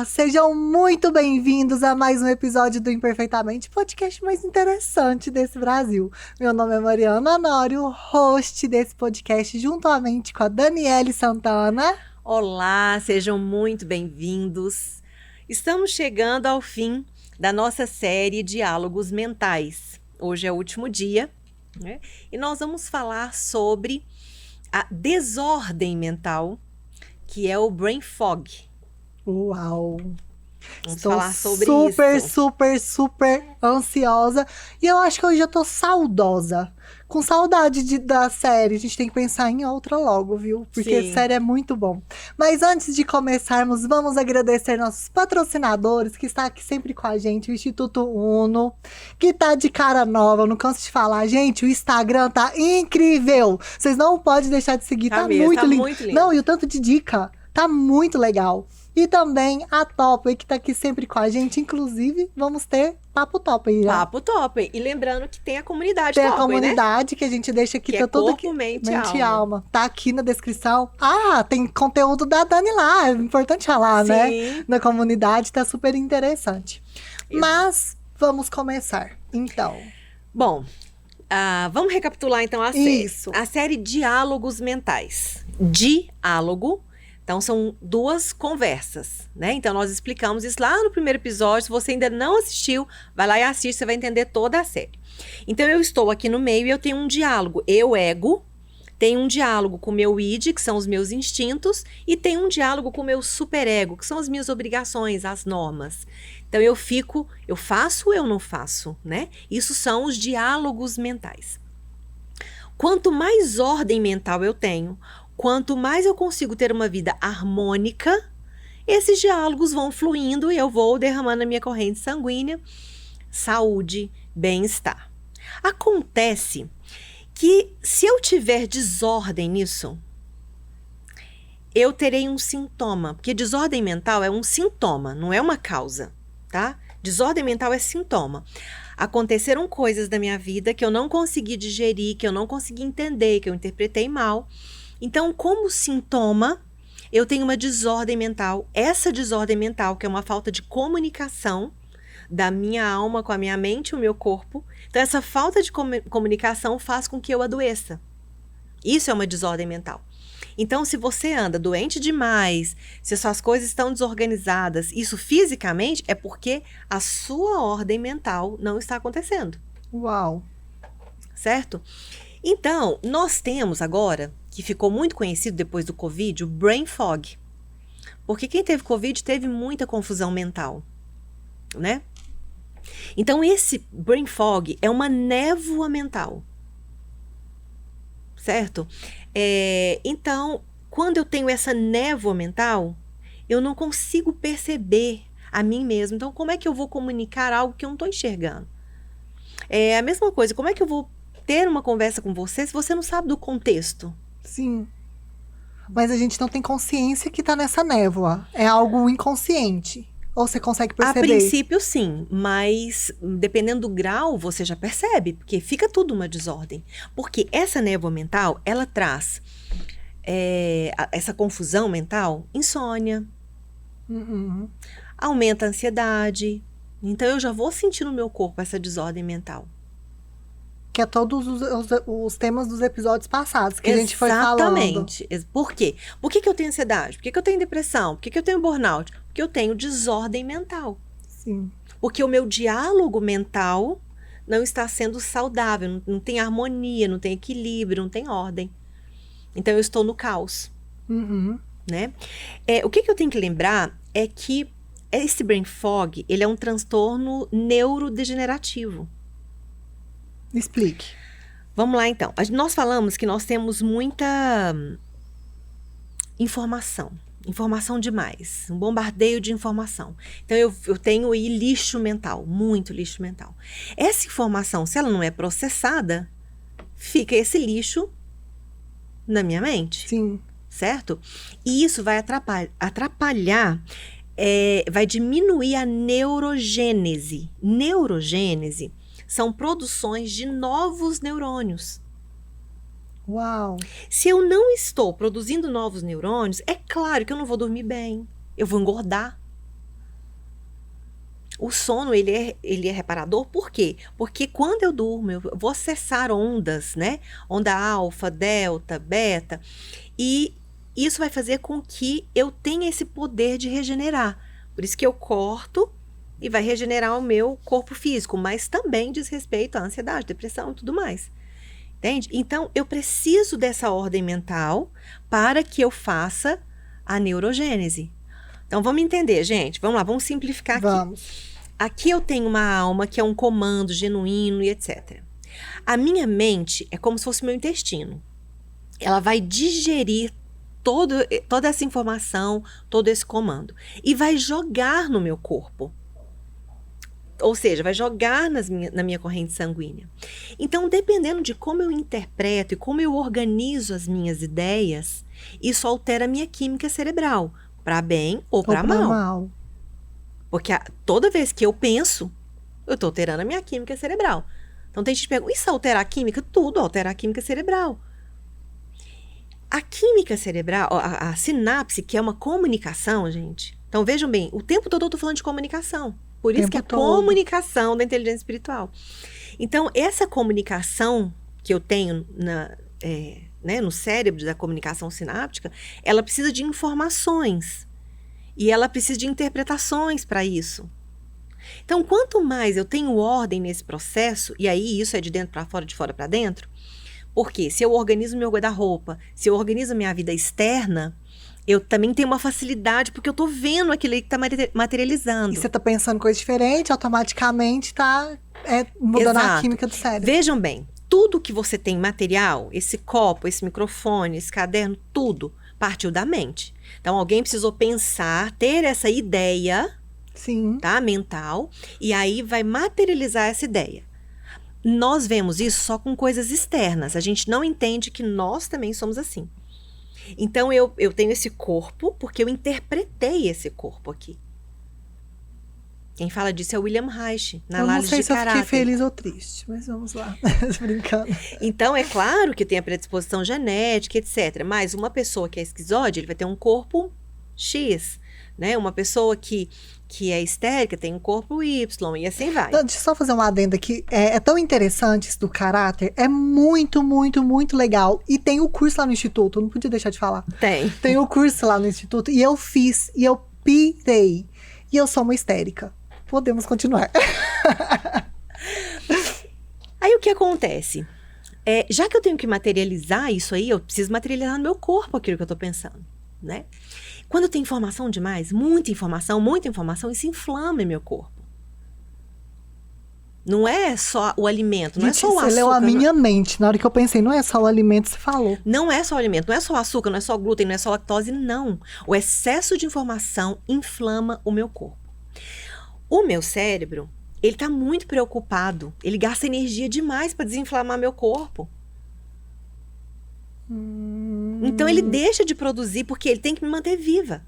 Olá, sejam muito bem-vindos a mais um episódio do Imperfeitamente, podcast mais interessante desse Brasil. Meu nome é Mariana Honório, host desse podcast, juntamente com a Daniele Santana. Olá, sejam muito bem-vindos. Estamos chegando ao fim da nossa série Diálogos Mentais. Hoje é o último dia, né? E nós vamos falar sobre a desordem mental, que é o brain fog. Uau! Vamos Estou falar sobre super ansiosa. E eu acho que hoje eu tô saudosa. Com saudade da série. A gente tem que pensar em outra logo, viu? Porque a série é muito bom. Mas antes de começarmos, vamos agradecer nossos patrocinadores, que está aqui sempre com a gente. O Instituto Uno, que tá de cara nova. Eu não canso de falar. Gente, o Instagram tá incrível. Vocês não podem deixar de seguir. Tá mesmo, muito lindo. Muito lindo. Não, e o tanto de dica. Tá muito legal. E também a Topway, que tá aqui sempre com a gente. Inclusive, vamos ter Papo Topway já. Papo Topway. E lembrando que tem a comunidade Tem Topway, a comunidade, né? Que a gente deixa aqui. Que tá é tudo corpo, aqui. mente e alma. Tá aqui na descrição. Ah, tem conteúdo da Dani lá. É importante falar, né? Na comunidade, tá super interessante. Mas, vamos começar. Então. Bom, vamos recapitular então a série. Isso. A série Diálogos Mentais. Diálogo. Então, são duas conversas, né? Então, nós explicamos isso lá no primeiro episódio. Se você ainda não assistiu, vai lá e assiste, você vai entender toda a série. Então, eu estou aqui no meio e eu tenho um diálogo. Eu, ego, tenho um diálogo com o meu id, que são os meus instintos, e tenho um diálogo com o meu superego, que são as minhas obrigações, as normas. Então, eu faço ou eu não faço, né? Isso são os diálogos mentais. Quanto mais ordem mental eu tenho, quanto mais eu consigo ter uma vida harmônica, esses diálogos vão fluindo e eu vou derramando a minha corrente sanguínea, saúde, bem-estar. Acontece que se eu tiver desordem nisso, eu terei um sintoma, porque desordem mental é um sintoma, não é uma causa, tá? Desordem mental é sintoma. Aconteceram coisas da minha vida que eu não consegui digerir, que eu não consegui entender, que eu interpretei mal. Então, como sintoma, eu tenho uma desordem mental. Essa desordem mental, que é uma falta de comunicação da minha alma com a minha mente e o meu corpo. Então, essa falta de comunicação faz com que eu adoeça. Isso é uma desordem mental. Então, se você anda doente demais, se as suas coisas estão desorganizadas, isso fisicamente é porque a sua ordem mental não está acontecendo. Uau! Certo? Então, nós temos agora, que ficou muito conhecido depois do Covid, o brain fog. Porque quem teve Covid teve muita confusão mental, né? Então, esse brain fog é uma névoa mental. Certo? Então, quando eu tenho essa névoa mental, eu não consigo perceber a mim mesmo. Então, como é que eu vou comunicar algo que eu não estou enxergando? É a mesma coisa, como é que eu vou ter uma conversa com você se você não sabe do contexto? Sim. Mas a gente não tem consciência que tá nessa névoa. É algo inconsciente. Ou você consegue perceber? A princípio, sim. Mas, dependendo do grau, você já percebe. Porque fica tudo uma desordem. Porque essa névoa mental, ela traz essa confusão mental, insônia. Aumenta a ansiedade. Então, eu já vou sentir no meu corpo essa desordem mental. Que é todos os temas dos episódios passados que a gente foi falando. Exatamente. Por quê? Por que eu tenho ansiedade? Por que eu tenho depressão? Por que eu tenho burnout? Porque eu tenho desordem mental. Sim. Porque o meu diálogo mental não está sendo saudável, não tem harmonia, não tem equilíbrio, não tem ordem. Então, eu estou no caos. Né? O que eu tenho que lembrar é que esse brain fog, ele é um transtorno neurodegenerativo. Explique. Vamos lá, então. Nós falamos que nós temos muita informação demais, um bombardeio de informação. Então, eu tenho aí lixo mental, muito lixo mental. Essa informação, se ela não é processada, fica esse lixo na minha mente. Sim. Certo? E isso vai atrapalhar, vai diminuir a neurogênese. Neurogênese são produções de novos neurônios. Uau! Se eu não estou produzindo novos neurônios, é claro que eu não vou dormir bem. Eu vou engordar. O sono, ele é reparador, por quê? Porque quando eu durmo, eu vou acessar ondas, né? Onda alfa, delta, beta, e isso vai fazer com que eu tenha esse poder de regenerar. Por isso que eu corto e vai regenerar o meu corpo físico, mas também diz respeito à ansiedade, depressão e tudo mais. Entende? Então, eu preciso dessa ordem mental para que eu faça a neurogênese. Então, vamos entender, gente. Vamos lá, vamos simplificar aqui. Vamos. Aqui eu tenho uma alma que é um comando genuíno e etc. A minha mente é como se fosse meu intestino. Ela vai digerir toda essa informação, todo esse comando. E vai jogar no meu corpo. Ou seja, vai jogar na minha corrente sanguínea. Então, dependendo de como eu interpreto e como eu organizo as minhas ideias, isso altera a minha química cerebral, para bem ou para mal. Porque toda vez que eu penso, eu estou alterando a minha química cerebral. Então, tem gente que pergunta, isso alterar a química? Tudo altera a química cerebral. A química cerebral, a sinapse, que é uma comunicação, gente. Então, vejam bem, o tempo todo eu estou falando de comunicação. Por isso que é a comunicação da inteligência espiritual. Então, essa comunicação que eu tenho no cérebro da comunicação sináptica, ela precisa de informações. E ela precisa de interpretações para isso. Então, quanto mais eu tenho ordem nesse processo, e aí isso é de dentro para fora, de fora para dentro, porque se eu organizo meu guarda-roupa, se eu organizo a minha vida externa, eu também tenho uma facilidade, porque eu estou vendo aquilo aí que está materializando. E você está pensando coisa diferente, automaticamente está mudando a química do cérebro. Vejam bem, tudo que você tem material, esse copo, esse microfone, esse caderno, tudo partiu da mente. Então, alguém precisou pensar, ter essa ideia, sim, tá, mental, e aí vai materializar essa ideia. Nós vemos isso só com coisas externas. A gente não entende que nós também somos assim. Então, eu tenho esse corpo porque eu interpretei esse corpo aqui. Quem fala disso é o William Reich, na análise de caráter. Eu não sei se eu fiquei feliz ou triste, mas vamos lá, brincando. Então, é claro que tem a predisposição genética, etc. Mas uma pessoa que é esquizóide, ele vai ter um corpo X, né? Uma pessoa que é histérica tem um corpo Y, e assim vai. Deixa eu só fazer uma adenda aqui. É tão interessante isso do caráter. É muito, muito, muito legal. E tem o curso lá no Instituto, eu não podia deixar de falar. Tem o curso lá no Instituto, e eu fiz, e eu pirei. E eu sou uma histérica. Podemos continuar. Aí o que acontece? Já que eu tenho que materializar isso aí, eu preciso materializar no meu corpo aquilo que eu tô pensando, né? Quando tem informação demais, muita informação, isso inflama em meu corpo. Não é só o alimento, não é só o açúcar. Você leu a minha mente. Na hora que eu pensei, não é só o alimento, você falou. Não é só o alimento, não é só o açúcar, não é só o glúten, não é só a lactose, não. O excesso de informação inflama o meu corpo. O meu cérebro, ele tá muito preocupado. Ele gasta energia demais para desinflamar meu corpo. Então, ele deixa de produzir porque ele tem que me manter viva.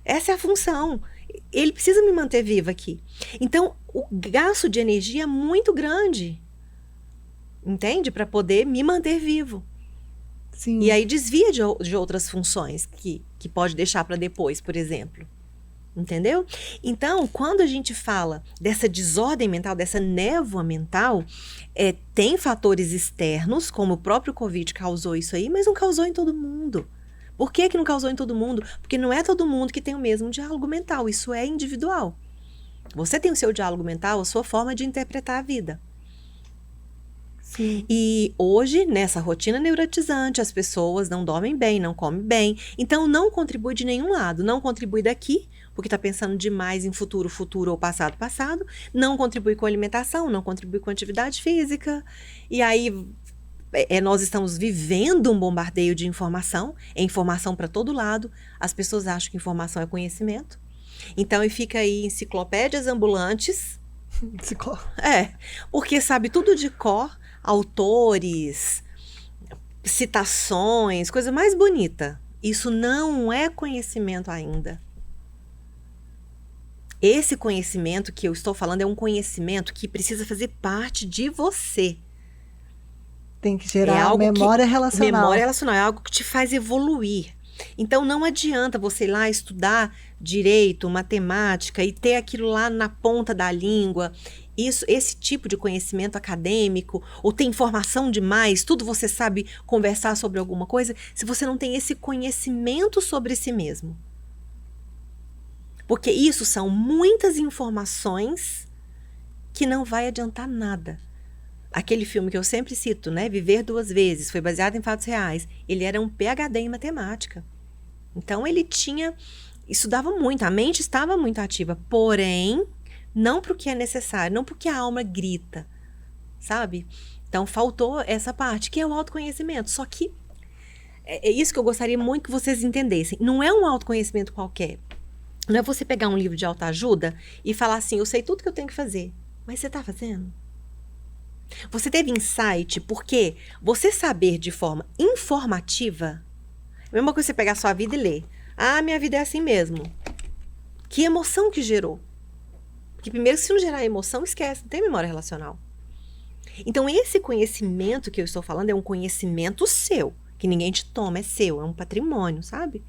Essa é a função. Ele precisa me manter viva aqui. Então, o gasto de energia é muito grande. Entende? Para poder me manter vivo. Sim. E aí desvia de outras funções que pode deixar para depois, por exemplo. Entendeu? Então, quando a gente fala dessa desordem mental, dessa névoa mental, tem fatores externos, como o próprio Covid causou isso aí, mas não causou em todo mundo. Por que não causou em todo mundo? Porque não é todo mundo que tem o mesmo diálogo mental, isso é individual. Você tem o seu diálogo mental, a sua forma de interpretar a vida. Sim. E hoje, nessa rotina neurotizante, as pessoas não dormem bem, não comem bem, então não contribui de nenhum lado, não contribui daqui, porque está pensando demais em futuro ou passado, não contribui com alimentação, não contribui com atividade física, e aí nós estamos vivendo um bombardeio de informação, é informação para todo lado, as pessoas acham que informação é conhecimento, então e fica aí enciclopédias ambulantes, porque sabe tudo de cor, autores, citações, coisa mais bonita, isso não é conhecimento ainda. Esse conhecimento que eu estou falando é um conhecimento que precisa fazer parte de você. Tem que gerar memória relacional. Memória relacional é algo que te faz evoluir. Então, não adianta você ir lá estudar direito, matemática e ter aquilo lá na ponta da língua. Esse tipo de conhecimento acadêmico, ou ter informação demais, tudo você sabe conversar sobre alguma coisa, se você não tem esse conhecimento sobre si mesmo. Porque isso são muitas informações que não vai adiantar nada. Aquele filme que eu sempre cito, né? Viver Duas Vezes, foi baseado em fatos reais. Ele era um PhD em matemática. Então, ele estudava muito, a mente estava muito ativa. Porém, não para o que é necessário, não porque a alma grita, sabe? Então, faltou essa parte, que é o autoconhecimento. Só que é isso que eu gostaria muito que vocês entendessem. Não é um autoconhecimento qualquer. Não é você pegar um livro de autoajuda e falar assim, eu sei tudo que eu tenho que fazer. Mas você está fazendo? Você teve insight, porque você saber de forma informativa, é a mesma coisa que você pegar a sua vida e ler. Ah, minha vida é assim mesmo. Que emoção que gerou? Porque primeiro, se não gerar emoção, esquece, não tem memória relacional. Então, esse conhecimento que eu estou falando é um conhecimento seu, que ninguém te toma, é seu, é um patrimônio, sabe?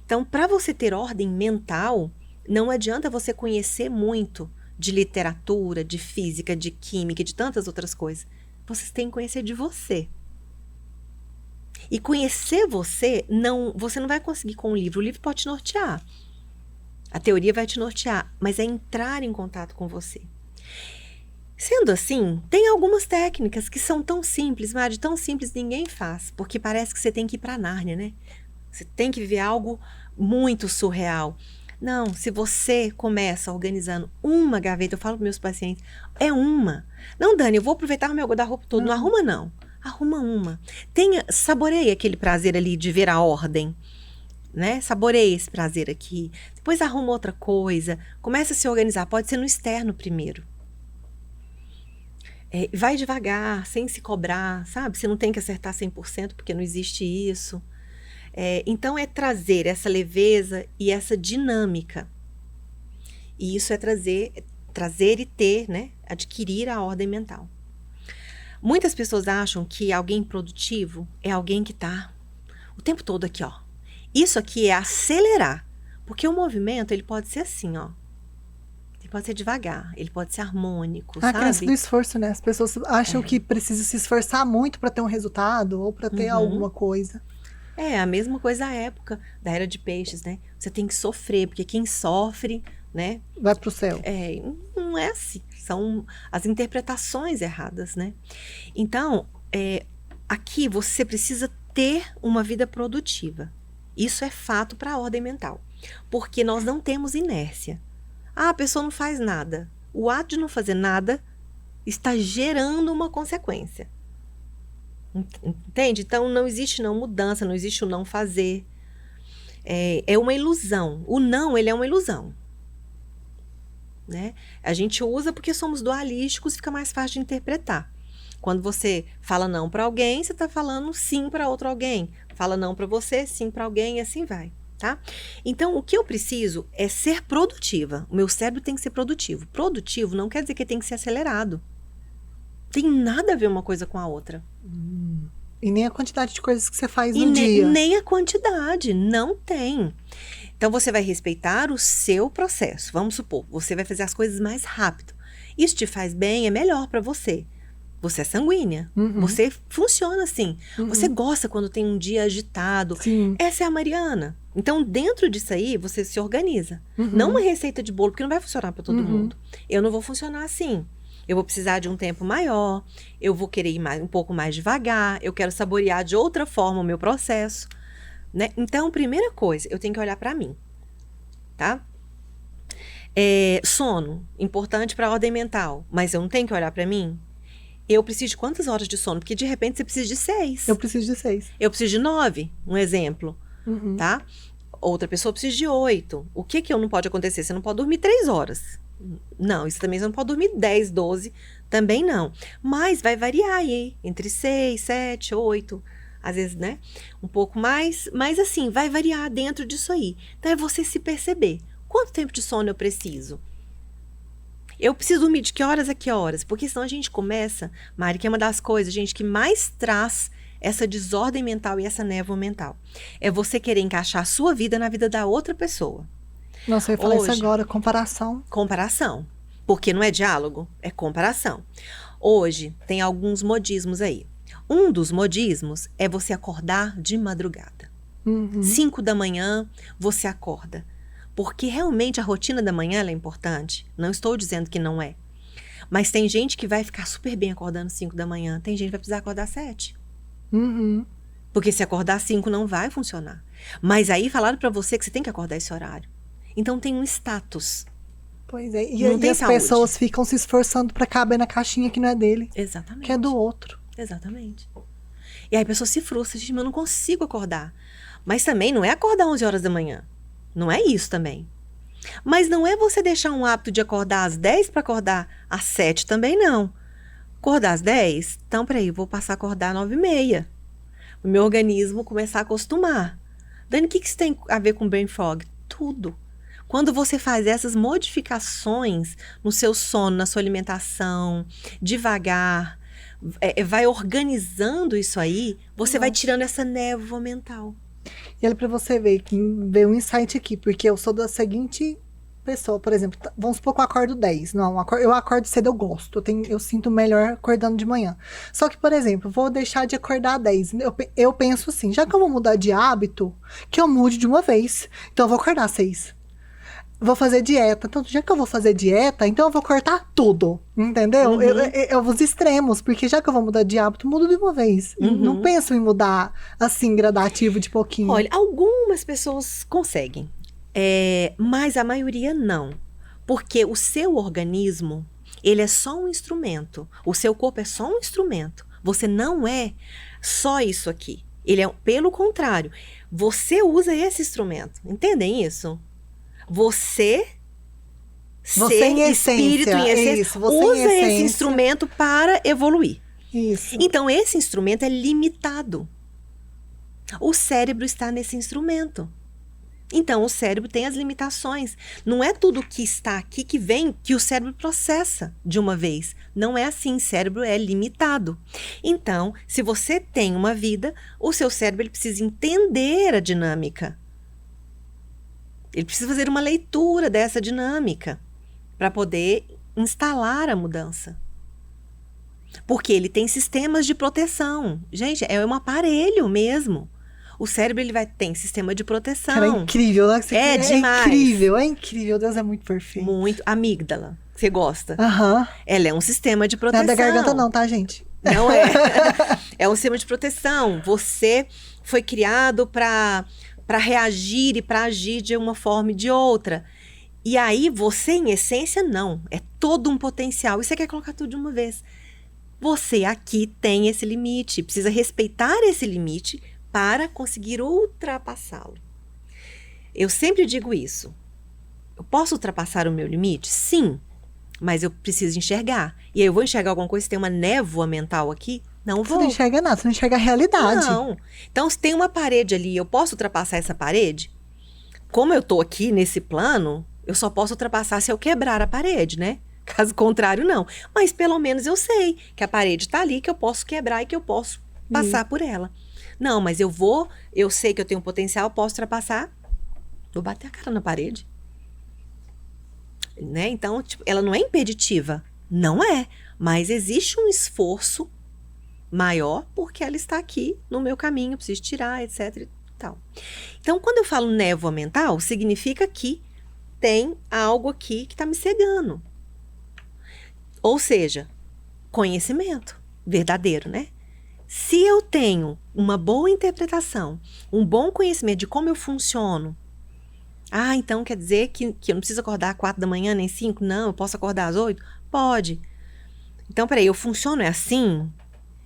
Então, para você ter ordem mental, não adianta você conhecer muito de literatura, de física, de química, de tantas outras coisas. Você tem que conhecer de você. E conhecer você não vai conseguir com o livro. O livro pode te nortear. A teoria vai te nortear, mas é entrar em contato com você. Sendo assim, tem algumas técnicas que são tão simples, Mari, tão simples ninguém faz, porque parece que você tem que ir para Nárnia, né? Você tem que viver algo muito surreal. Não, se você começa organizando uma gaveta, eu falo para meus pacientes, é uma. Não, Dani, eu vou aproveitar o meu guarda-roupa todo. Não arruma, não. Arruma uma. Saboreie aquele prazer ali de ver a ordem, né? Saboreie esse prazer aqui. Depois arruma outra coisa. Começa a se organizar. Pode ser no externo primeiro. Vai devagar, sem se cobrar, sabe? Você não tem que acertar 100%, porque não existe isso. Então, é trazer essa leveza e essa dinâmica. E isso é trazer e ter, né? Adquirir a ordem mental. Muitas pessoas acham que alguém produtivo é alguém que está o tempo todo aqui, ó. Isso aqui é acelerar. Porque o movimento, ele pode ser assim, ó. Ele pode ser devagar, ele pode ser harmônico, sabe? A crença do esforço, né? As pessoas acham que precisa se esforçar muito para ter um resultado ou para ter alguma coisa. É a mesma coisa da época da Era de Peixes, né? Você tem que sofrer, porque quem sofre, né? Vai pro céu. Não é assim. São as interpretações erradas, né? Então, aqui você precisa ter uma vida produtiva. Isso é fato para a ordem mental. Porque nós não temos inércia. A pessoa não faz nada. O ato de não fazer nada está gerando uma consequência. Entende? Então, não existe não mudança, não existe o não fazer. É uma ilusão. O não, ele é uma ilusão. Né? A gente usa porque somos dualísticos e fica mais fácil de interpretar. Quando você fala não para alguém, você está falando sim para outro alguém. Fala não para você, sim para alguém e assim vai. Tá? Então, o que eu preciso é ser produtiva. O meu cérebro tem que ser produtivo. Produtivo não quer dizer que tem que ser acelerado. Tem nada a ver uma coisa com a outra. E nem a quantidade de coisas que você faz no dia. Nem a quantidade, não tem. Então, você vai respeitar o seu processo. Vamos supor, você vai fazer as coisas mais rápido. Isso te faz bem, é melhor para você. Você é sanguínea. Você funciona assim. Você gosta quando tem um dia agitado. Sim. Essa é a Mariana. Então, dentro disso aí, você se organiza. Não uma receita de bolo, porque não vai funcionar para todo mundo. Eu não vou funcionar assim. Eu vou precisar de um tempo maior, eu vou querer ir um pouco mais devagar, eu quero saborear de outra forma o meu processo, né? Então, primeira coisa, eu tenho que olhar para mim, tá? Sono, importante para a ordem mental, mas eu não tenho que olhar para mim? Eu preciso de quantas horas de sono? Porque de repente você precisa de 6. Eu preciso de 6. Eu preciso de 9, um exemplo, tá? Outra pessoa precisa de 8. O que não pode acontecer? Você não pode dormir 3 horas. Não, isso também você não pode dormir 10, 12, também não. Mas vai variar aí, entre 6, 7, 8, às vezes, né? Um pouco mais, mas assim, vai variar dentro disso aí. Então é você se perceber. Quanto tempo de sono eu preciso? Eu preciso dormir de que horas a que horas? Porque senão a gente começa, Mari, que é uma das coisas, gente, que mais traz essa desordem mental e essa névoa mental. É você querer encaixar a sua vida na vida da outra pessoa. Nossa, eu ia falar isso agora, comparação. Comparação. Porque não é diálogo, é comparação. Hoje, tem alguns modismos aí. Um dos modismos é você acordar de madrugada. 5 da manhã, você acorda. Porque realmente a rotina da manhã ela é importante. Não estou dizendo que não é. Mas tem gente que vai ficar super bem acordando 5 da manhã. Tem gente que vai precisar acordar às 7. Porque se acordar às 5 não vai funcionar. Mas aí falaram pra você que você tem que acordar esse horário. Então tem um status. Pois é. E as pessoas ficam se esforçando pra caber na caixinha que não é dele. Exatamente. Que é do outro. Exatamente. E aí a pessoa se frustra. Gente, mas eu não consigo acordar. Mas também não é acordar 11 horas da manhã. Não é isso também. Mas não é você deixar um hábito de acordar às 10 para acordar às 7 também, não. Acordar às 10? Então, peraí, eu vou passar a acordar às 9h30. O meu organismo começar a acostumar. Dani, o que isso tem a ver com brain fog? Tudo. Quando você faz essas modificações no seu sono, na sua alimentação, devagar, vai organizando isso aí, você vai tirando essa névoa mental. E olha pra você ver, que veio um insight aqui, porque eu sou da seguinte pessoa, por exemplo, vamos supor que eu acordo 10. Não, eu acordo cedo, eu gosto, eu sinto melhor acordando de manhã. Só que, por exemplo, vou deixar de acordar 10. Eu penso assim, já que eu vou mudar de hábito, que eu mude de uma vez. Então eu vou acordar às 6. Vou fazer dieta. Então, já que eu vou fazer dieta, então eu vou cortar tudo. Entendeu? Eu vou os extremos, porque já que eu vou mudar de hábito, mudo de uma vez. Não penso em mudar assim, gradativo, de pouquinho. Olha, algumas pessoas conseguem. Mas a maioria não. Porque o seu organismo, ele é só um instrumento. O seu corpo é só um instrumento. Você não é só isso aqui. Ele é, pelo contrário, você usa esse instrumento. Entendem isso? Você em essência, espírito em essência, isso, você usa em essência. Esse instrumento para evoluir. Isso. Então, esse instrumento é limitado. O cérebro está nesse instrumento. Então, o cérebro tem as limitações. Não é tudo que está aqui que o cérebro processa de uma vez. Não é assim, o cérebro é limitado. Então, se você tem uma vida, o seu cérebro ele precisa entender a dinâmica. Ele precisa fazer uma leitura dessa dinâmica para poder instalar a mudança. Porque ele tem sistemas de proteção. Gente, é um aparelho mesmo. O cérebro ele tem sistema de proteção. Cara, é incrível, né? É demais. É incrível. Deus é muito perfeito. Muito. Amígdala, você gosta? Aham. Ela é um sistema de proteção. Não é da garganta não, tá, gente? Não é. É um sistema de proteção. Você foi criado para reagir e para agir de uma forma e de outra. E aí, você, em essência, não. É todo um potencial. E você quer colocar tudo de uma vez. Você aqui tem esse limite. Precisa respeitar esse limite para conseguir ultrapassá-lo. Eu sempre digo isso. Eu posso ultrapassar o meu limite? Sim. Mas eu preciso enxergar. E aí eu vou enxergar alguma coisa, se tem uma névoa mental aqui, não vou. Você não enxerga nada, você não enxerga a realidade. Não. Então, se tem uma parede ali, eu posso ultrapassar essa parede? Como eu tô aqui nesse plano, eu só posso ultrapassar se eu quebrar a parede, né? Caso contrário, não. Mas pelo menos eu sei que a parede tá ali, que eu posso quebrar e que eu posso passar por ela. Não, mas eu sei que eu tenho um potencial, posso ultrapassar, vou bater a cara na parede. Né? Então, tipo, ela não é impeditiva. Não é. Mas existe um esforço maior porque ela está aqui no meu caminho, preciso tirar, etc e tal. Então, quando eu falo névoa mental, significa que tem algo aqui que está me cegando. Ou seja, conhecimento verdadeiro, né? Se eu tenho uma boa interpretação, um bom conhecimento de como eu funciono, então quer dizer que eu não preciso acordar às 4 da manhã, nem 5? Não, eu posso acordar às 8? Pode. Então, peraí, eu funciono assim?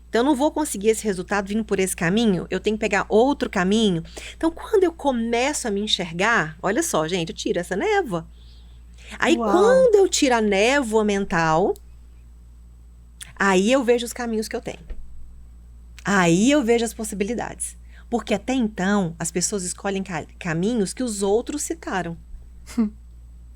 Então, eu não vou conseguir esse resultado vindo por esse caminho, eu tenho que pegar outro caminho. Então, quando eu começo a me enxergar, olha só, gente, eu tiro essa névoa. Aí, quando eu tiro a névoa mental, aí eu vejo os caminhos que eu tenho. Aí eu vejo as possibilidades. Porque até então, as pessoas escolhem caminhos que os outros citaram.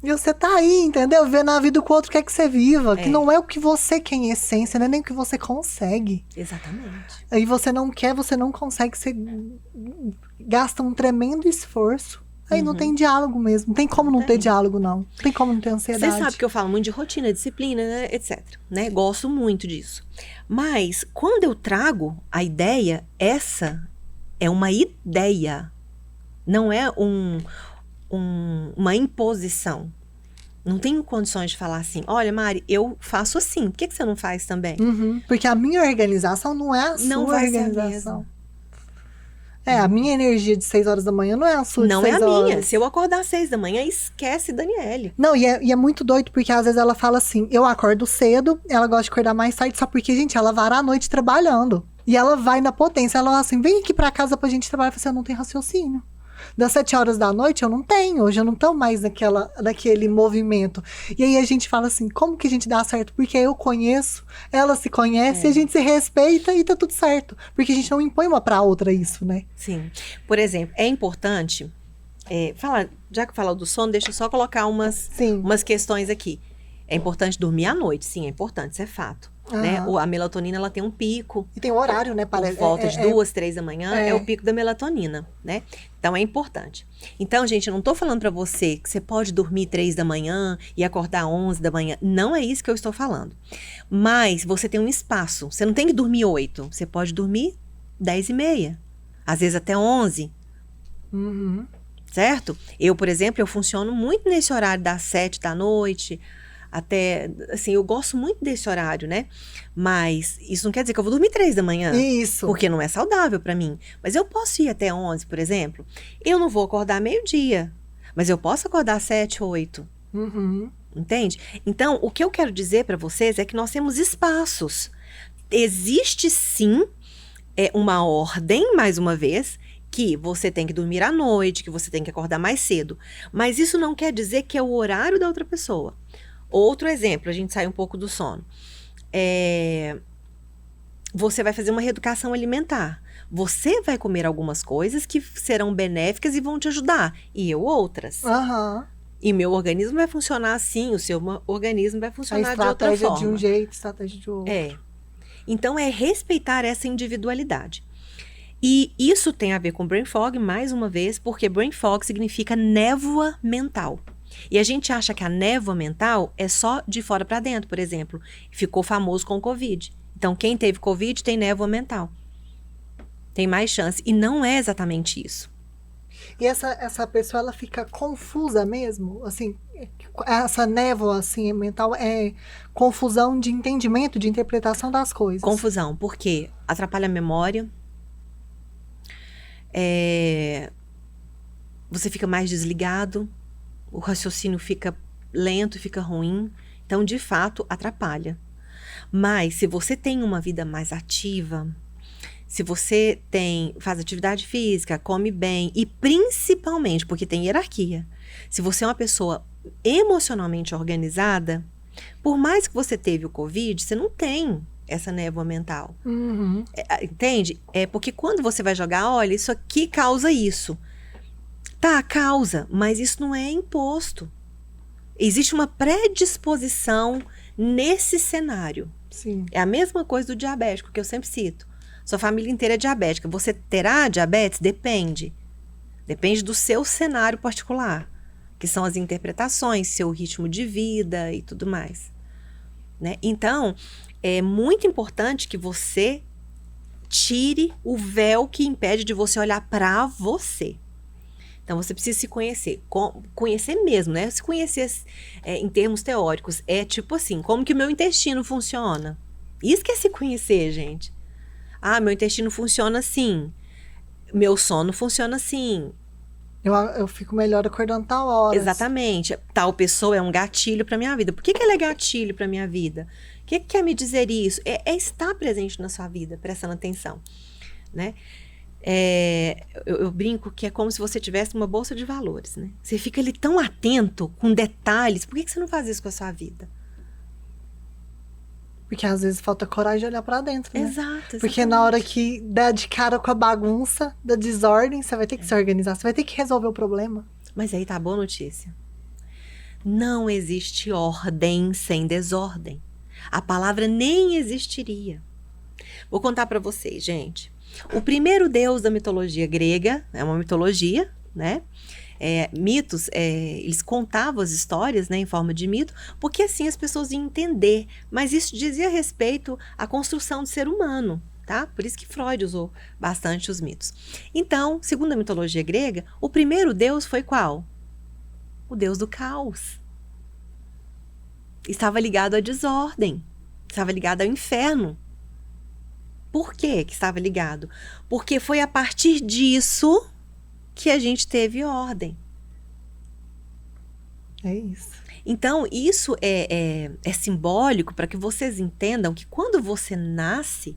E você tá aí, entendeu? Vendo a vida que o outro quer que você viva. Que não é o que você quer em essência, não é nem o que você consegue. Exatamente. Aí você não quer, você não consegue, você gasta um tremendo esforço. Aí não tem diálogo mesmo. Não tem como não ter diálogo, não. Não tem como não ter ansiedade. Você sabe que eu falo muito de rotina, disciplina, né, etc. Né? Gosto muito disso. Mas, quando eu trago a ideia, essa é uma ideia. Não é uma imposição. Não tenho condições de falar assim, olha, Mari, eu faço assim, por que você não faz também? Porque a minha organização não é a sua organização. A minha energia de 6 horas da manhã não é a sua de 6 horas. Não é a minha. Se eu acordar às 6 da manhã, esquece Daniele. Não, e é muito doido, porque às vezes ela fala assim, eu acordo cedo, ela gosta de acordar mais tarde, só porque, gente, ela vara a noite trabalhando. E ela vai na potência, ela fala assim, vem aqui pra casa pra gente trabalhar. Eu falo assim, eu não tenho raciocínio. Das 7 horas da noite eu não tenho, hoje eu não tô mais naquele movimento. E aí a gente fala assim, como que a gente dá certo? Porque eu conheço, ela se conhece, a gente se respeita e tá tudo certo. Porque a gente não impõe uma pra outra isso, né? Sim. Por exemplo, é importante, já que fala do sono, deixa eu só colocar umas questões aqui. É importante dormir à noite, sim, é importante, isso é fato. Né? A melatonina, ela tem um pico. E tem um horário, né? Por volta de 2, 3 da manhã, é o pico da melatonina, né? Então, é importante. Então, gente, eu não tô falando pra você que você pode dormir 3 da manhã e acordar 11 da manhã. Não é isso que eu estou falando. Mas você tem um espaço. Você não tem que dormir 8. Você pode dormir 10 e meia. Às vezes até 11. Certo? Eu, por exemplo, eu funciono muito nesse horário das 7 da noite... Até, assim, eu gosto muito desse horário, né? Mas isso não quer dizer que eu vou dormir 3 da manhã. Isso. Porque não é saudável pra mim. Mas eu posso ir até 11, por exemplo. Eu não vou acordar meio-dia. Mas eu posso acordar 7, 8. Entende? Então, o que eu quero dizer pra vocês é que nós temos espaços. Existe, sim, uma ordem, mais uma vez, que você tem que dormir à noite, que você tem que acordar mais cedo. Mas isso não quer dizer que é o horário da outra pessoa. Outro exemplo, a gente sai um pouco do sono. Você vai fazer uma reeducação alimentar. Você vai comer algumas coisas que serão benéficas e vão te ajudar. E eu outras. E meu organismo vai funcionar assim, o seu organismo vai funcionar de outra forma. Estratégia de um jeito, estratégia de outro. Então, é respeitar essa individualidade. E isso tem a ver com brain fog, mais uma vez, porque brain fog significa névoa mental. E a gente acha que a névoa mental é só de fora para dentro, por exemplo. Ficou famoso com o Covid. Então, quem teve Covid tem névoa mental. Tem mais chance. E não é exatamente isso. E essa pessoa, ela fica confusa mesmo? Assim, essa névoa assim, mental é confusão de entendimento, de interpretação das coisas. Confusão, porque atrapalha a memória. Você fica mais desligado. O raciocínio fica lento, fica ruim. Então, de fato, atrapalha. Mas, se você tem uma vida mais ativa, se você faz atividade física, come bem, e principalmente, porque tem hierarquia, se você é uma pessoa emocionalmente organizada, por mais que você teve o Covid, você não tem essa névoa mental. Entende? Porque quando você vai jogar, olha, isso aqui causa isso. Tá, causa, mas isso não é imposto. Existe uma predisposição nesse cenário. Sim. É a mesma coisa do diabético, que eu sempre cito. Sua família inteira é diabética. Você terá diabetes? Depende. Depende do seu cenário particular, que são as interpretações, seu ritmo de vida e tudo mais. Né? Então, é muito importante que você tire o véu que impede de você olhar para você. Então, você precisa se conhecer. Conhecer mesmo, né? Se conhecer em termos teóricos. É tipo assim, como que o meu intestino funciona? Isso que é se conhecer, gente. Ah, meu intestino funciona assim. Meu sono funciona assim. Eu fico melhor acordando tal hora. Exatamente. Tal pessoa é um gatilho para minha vida. Por que ela é gatilho para minha vida? O que quer me dizer isso? É estar presente na sua vida, prestando atenção, né? Eu brinco que é como se você tivesse uma bolsa de valores, né? Você fica ali tão atento, com detalhes. Por que você não faz isso com a sua vida? Porque às vezes falta coragem de olhar pra dentro, né? Exato. Porque na hora que dá de cara com a bagunça, da desordem, você vai ter que se organizar. Você vai ter que resolver o problema. Mas aí tá a boa notícia. Não existe ordem sem desordem. A palavra nem existiria. Vou contar para vocês, gente. O primeiro deus da mitologia grega, é uma mitologia, né? Mitos, eles contavam as histórias, né, em forma de mito, porque assim as pessoas iam entender. Mas isso dizia respeito à construção do ser humano, tá? Por isso que Freud usou bastante os mitos. Então, segundo a mitologia grega, o primeiro deus foi qual? O deus do caos. Estava ligado à desordem. Estava ligado ao inferno. Por que que estava ligado? Porque foi a partir disso que a gente teve ordem. É isso. Então, isso é simbólico para que vocês entendam que quando você nasce,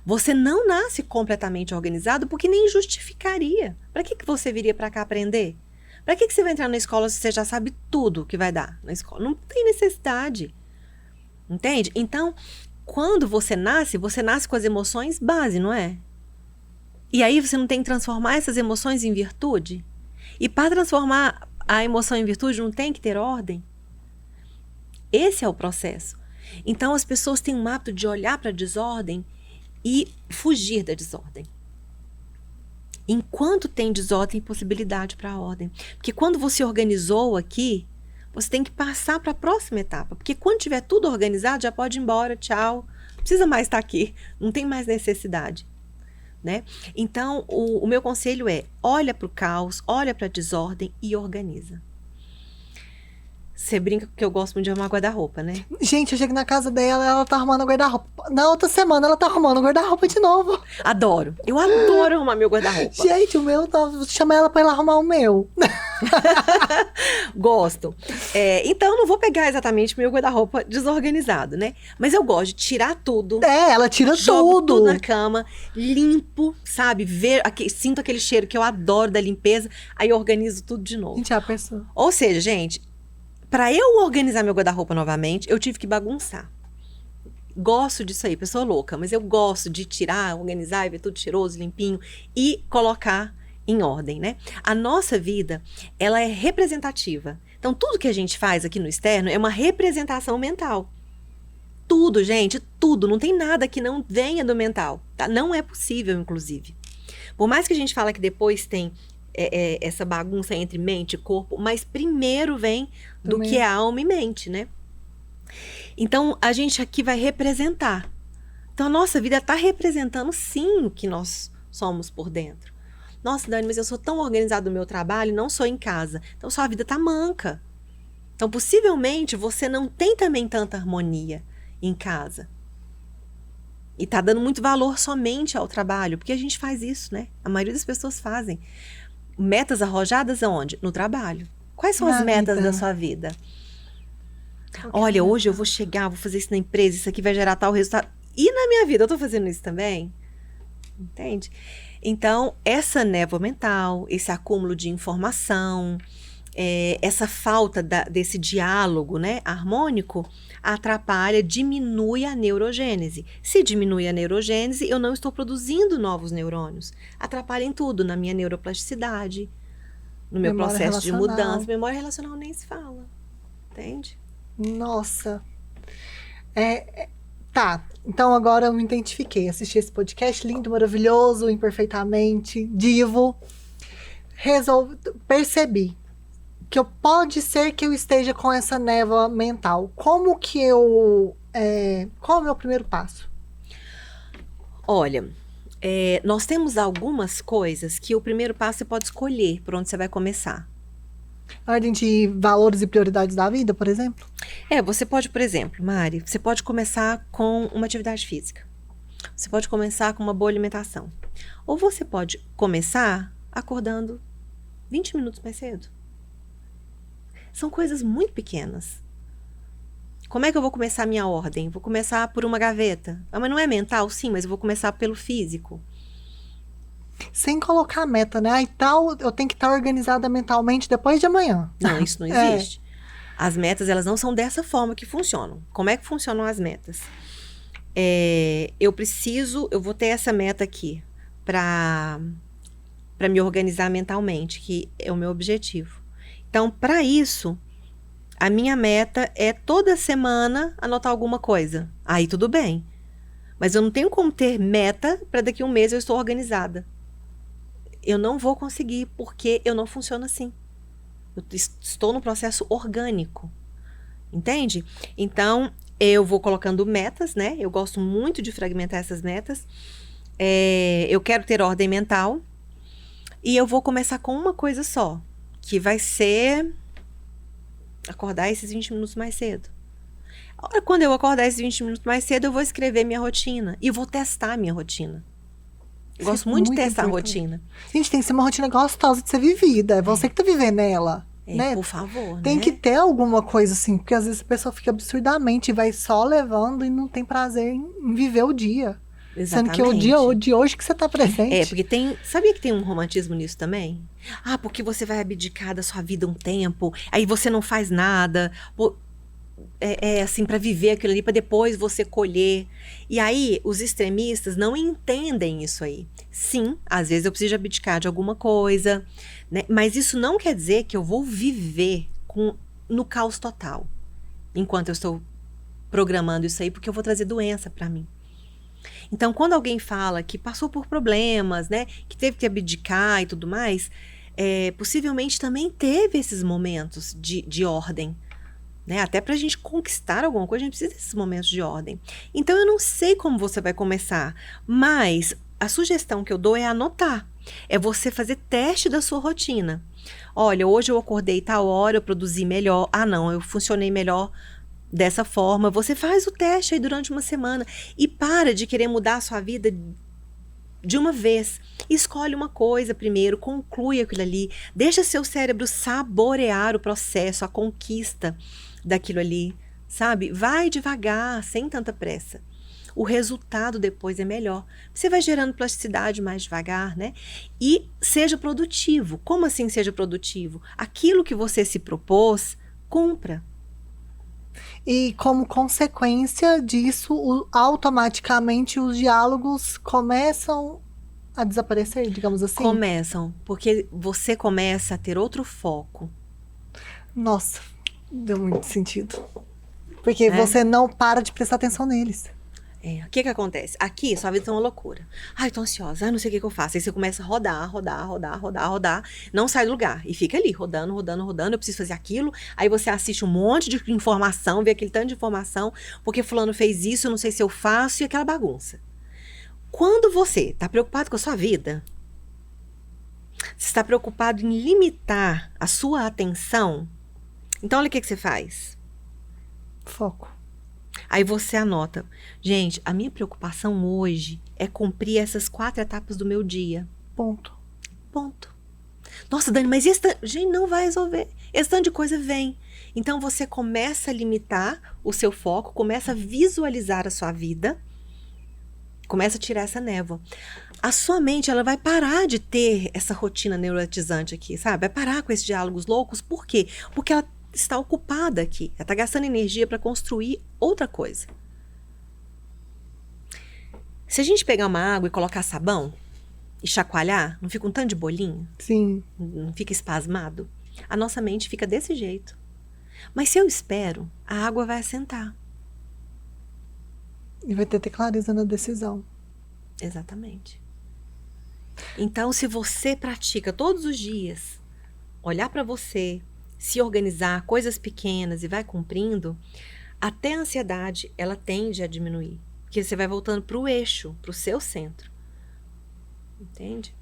você não nasce completamente organizado, porque nem justificaria. Para que você viria para cá aprender? Para que você vai entrar na escola se você já sabe tudo que vai dar na escola? Não tem necessidade. Entende? Então, quando você nasce com as emoções base, não é? E aí você não tem que transformar essas emoções em virtude? E para transformar a emoção em virtude, não tem que ter ordem? Esse é o processo. Então, as pessoas têm um hábito de olhar para a desordem e fugir da desordem. Enquanto tem desordem, tem possibilidade para a ordem. Porque quando você organizou aqui, você tem que passar para a próxima etapa. Porque quando tiver tudo organizado, já pode ir embora, tchau. Não precisa mais estar aqui. Não tem mais necessidade. Né? Então, o meu conselho é: olha para o caos, olha para a desordem e organiza. Você brinca que eu gosto muito de arrumar guarda-roupa, né? Gente, eu chego na casa dela, ela tá arrumando o guarda-roupa. Na outra semana, ela tá arrumando o guarda-roupa de novo. Adoro. Eu adoro arrumar meu guarda-roupa. Gente, o meu, chama ela pra ir lá arrumar o meu. Gosto. Então, eu não vou pegar exatamente meu guarda-roupa desorganizado, né? Mas eu gosto de tirar tudo. Ela tira jogo tudo. tudo na cama, limpo, sabe? Sinto aquele cheiro que eu adoro da limpeza. Aí eu organizo tudo de novo. Gente, a pessoa. Ou seja, gente, para eu organizar meu guarda-roupa novamente, eu tive que bagunçar. Gosto disso aí, pessoa louca, mas eu gosto de tirar, organizar e ver tudo cheiroso, limpinho e colocar em ordem, né? A nossa vida, ela é representativa. Então, tudo que a gente faz aqui no externo é uma representação mental. Tudo, gente, tudo. Não tem nada que não venha do mental, tá? Não é possível, inclusive. Por mais que a gente fala que depois tem essa bagunça entre mente e corpo, mas primeiro vem do que é alma e mente, né? Então, a gente aqui vai representar. Então, a nossa vida está representando, sim, o que nós somos por dentro. Nossa, Dani, mas eu sou tão organizada no meu trabalho, não sou em casa. Então, sua vida está manca. Então, possivelmente, você não tem também tanta harmonia em casa. E está dando muito valor somente ao trabalho, porque a gente faz isso, né? A maioria das pessoas fazem. Metas arrojadas aonde? No trabalho. Quais são as metas da sua vida? Olha, hoje eu vou chegar, vou fazer isso na empresa, isso aqui vai gerar tal resultado. E na minha vida, eu tô fazendo isso também? Entende? Então, essa névoa mental, esse acúmulo de informação, essa falta desse diálogo, né, harmônico, atrapalha, diminui a neurogênese. Se diminui a neurogênese, eu não estou produzindo novos neurônios. Atrapalha em tudo, na minha neuroplasticidade, no meu processo de mudança. Memória relacional nem se fala, entende? Nossa. Tá, então agora eu me identifiquei. Assisti esse podcast lindo, maravilhoso, imperfeitamente, divo. Percebi que pode ser que eu esteja com essa névoa mental. Como que eu... qual é o meu primeiro passo? Olha, nós temos algumas coisas que o primeiro passo você pode escolher por onde você vai começar. Ordem de valores e prioridades da vida, por exemplo? Você pode, por exemplo, Mari, você pode começar com uma atividade física. Você pode começar com uma boa alimentação. Ou você pode começar acordando 20 minutos mais cedo. São coisas muito pequenas. Como é que eu vou começar a minha ordem? Vou começar por uma gaveta. Mas não é mental, sim, mas eu vou começar pelo físico. Sem colocar meta, né? Eu tenho que estar organizada mentalmente depois de amanhã. Não, isso não existe. As metas, elas não são dessa forma que funcionam. Como é que funcionam as metas? Eu vou ter essa meta aqui para me organizar mentalmente, que é o meu objetivo. Então, para isso, a minha meta é toda semana anotar alguma coisa. Aí tudo bem. Mas eu não tenho como ter meta para daqui a um mês eu estou organizada. Eu não vou conseguir, porque eu não funciono assim. Eu estou no processo orgânico. Entende? Então, eu vou colocando metas, né? Eu gosto muito de fragmentar essas metas. Eu quero ter ordem mental. E eu vou começar com uma coisa só. Que vai ser acordar esses 20 minutos mais cedo. Quando eu acordar esses 20 minutos mais cedo, eu vou escrever minha rotina. E vou testar a minha rotina. Eu gosto muito de testar a rotina. Gente, tem que ser uma rotina gostosa de ser vivida. É você que tá vivendo ela. Né? Por favor, tem né? que ter alguma coisa assim, porque às vezes a pessoa fica absurdamente, vai só levando e não tem prazer em viver o dia. Exatamente. Sendo que o de hoje que você tá presente. Porque sabia que tem um romantismo nisso também? Ah, porque você vai abdicar da sua vida um tempo, aí você não faz nada, assim, para viver aquilo ali, para depois você colher. E aí, os extremistas não entendem isso aí. Sim, às vezes eu preciso abdicar de alguma coisa, né? Mas isso não quer dizer que eu vou viver no caos total, enquanto eu estou programando isso aí, porque eu vou trazer doença para mim. Então, quando alguém fala que passou por problemas, né, que teve que abdicar e tudo mais, possivelmente também teve esses momentos de ordem, né? Até para a gente conquistar alguma coisa, a gente precisa desses momentos de ordem. Então, eu não sei como você vai começar, mas a sugestão que eu dou é anotar. É você fazer teste da sua rotina. Olha, hoje eu acordei tal hora, eu produzi melhor. Ah, não, eu funcionei melhor dessa forma. Você faz o teste aí durante uma semana e para de querer mudar a sua vida de uma vez. Escolhe uma coisa primeiro, conclui aquilo ali, deixa seu cérebro saborear o processo, a conquista daquilo ali, sabe? Vai devagar, sem tanta pressa. O resultado depois é melhor. Você vai gerando plasticidade mais devagar, né? E seja produtivo. Como assim seja produtivo? Aquilo que você se propôs, cumpra. E como consequência disso, automaticamente os diálogos começam a desaparecer, digamos assim? Começam, porque você começa a ter outro foco. Nossa, deu muito sentido. Porque você não para de prestar atenção neles. O que acontece? Aqui, sua vida tá uma loucura. Ai, tô ansiosa, não sei o que eu faço. Aí você começa a rodar, não sai do lugar. E fica ali, rodando, eu preciso fazer aquilo. Aí você assiste um monte de informação, vê aquele tanto de informação, porque fulano fez isso, eu não sei se eu faço, e aquela bagunça. Quando você tá preocupado com a sua vida, você está preocupado em limitar a sua atenção, então olha o que você faz. Foco. Aí você anota, gente, a minha preocupação hoje é cumprir essas 4 etapas do meu dia. Ponto. Nossa, Dani, mas gente, não vai resolver. Esse tanto de coisa vem. Então você começa a limitar o seu foco, começa a visualizar a sua vida, começa a tirar essa névoa. A sua mente, ela vai parar de ter essa rotina neurotizante aqui, sabe? Vai parar com esses diálogos loucos. Por quê? Porque ela está ocupada aqui. Ela está gastando energia para construir outra coisa. Se a gente pegar uma água e colocar sabão e chacoalhar, não fica um tanto de bolinho? Sim. Não fica espasmado? A nossa mente fica desse jeito. Mas se eu espero, a água vai assentar. E vai ter clareza na decisão. Exatamente. Então, se você pratica todos os dias, olhar para você, se organizar, coisas pequenas e vai cumprindo, até a ansiedade, ela tende a diminuir. Porque você vai voltando para o eixo, para o seu centro. Entende?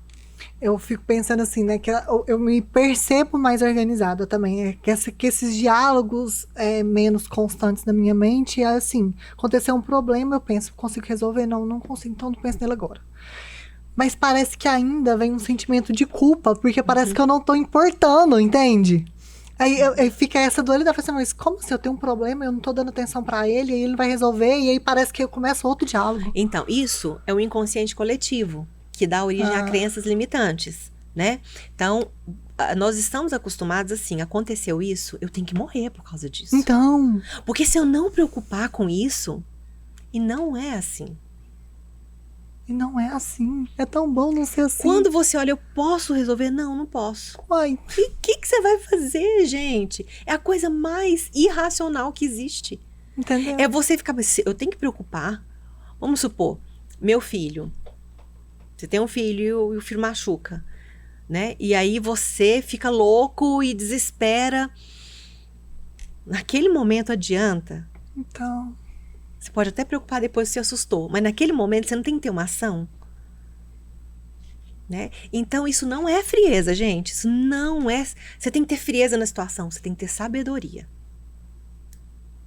Eu fico pensando assim, né, que eu me percebo mais organizada também, que esses diálogos menos constantes na minha mente, é assim, aconteceu um problema, eu penso, consigo resolver? Não consigo, então não penso nele agora. Mas parece que ainda vem um sentimento de culpa, porque parece que eu não tô importando, entende? Aí fica essa dualidade, assim, mas como se eu tenho um problema, eu não tô dando atenção pra ele, aí ele vai resolver, e aí parece que começa outro diálogo. Então, isso é o inconsciente coletivo, que dá origem a crenças limitantes, né? Então, nós estamos acostumados assim, aconteceu isso, eu tenho que morrer por causa disso. Então. Porque se eu não preocupar com isso, e não é assim. E não é assim. É tão bom não ser assim. Quando você olha, eu posso resolver? Não, não posso. Ai, E o que você vai fazer, gente? É a coisa mais irracional que existe. entendeu? É você ficar, mas eu tenho que preocupar. Vamos supor, meu filho. Você tem um filho e o filho machuca, né? E aí você fica louco e desespera. Naquele momento adianta. Então, Você pode até preocupar depois que você assustou, mas naquele momento você não tem que ter uma ação, né? Então isso não é frieza, gente. Isso não é. Você tem que ter frieza na situação. Você tem que ter sabedoria.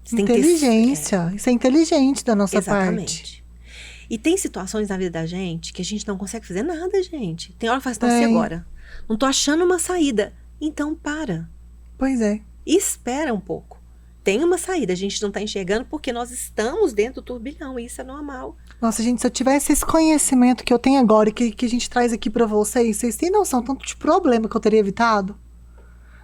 Você tem que ter- inteligência. Isso é inteligente da nossa parte. Exatamente. E tem situações na vida da gente que a gente não consegue fazer nada, gente. Tem hora que faz assim, Tem. agora. Não tô achando uma saída. Então para. Pois é. Espera um pouco. Tem uma saída. A gente não tá enxergando porque nós estamos dentro do turbilhão. E isso é normal. Nossa, gente, se eu tivesse esse conhecimento que eu tenho agora e que a gente traz aqui pra vocês têm noção tanto de problema que eu teria evitado?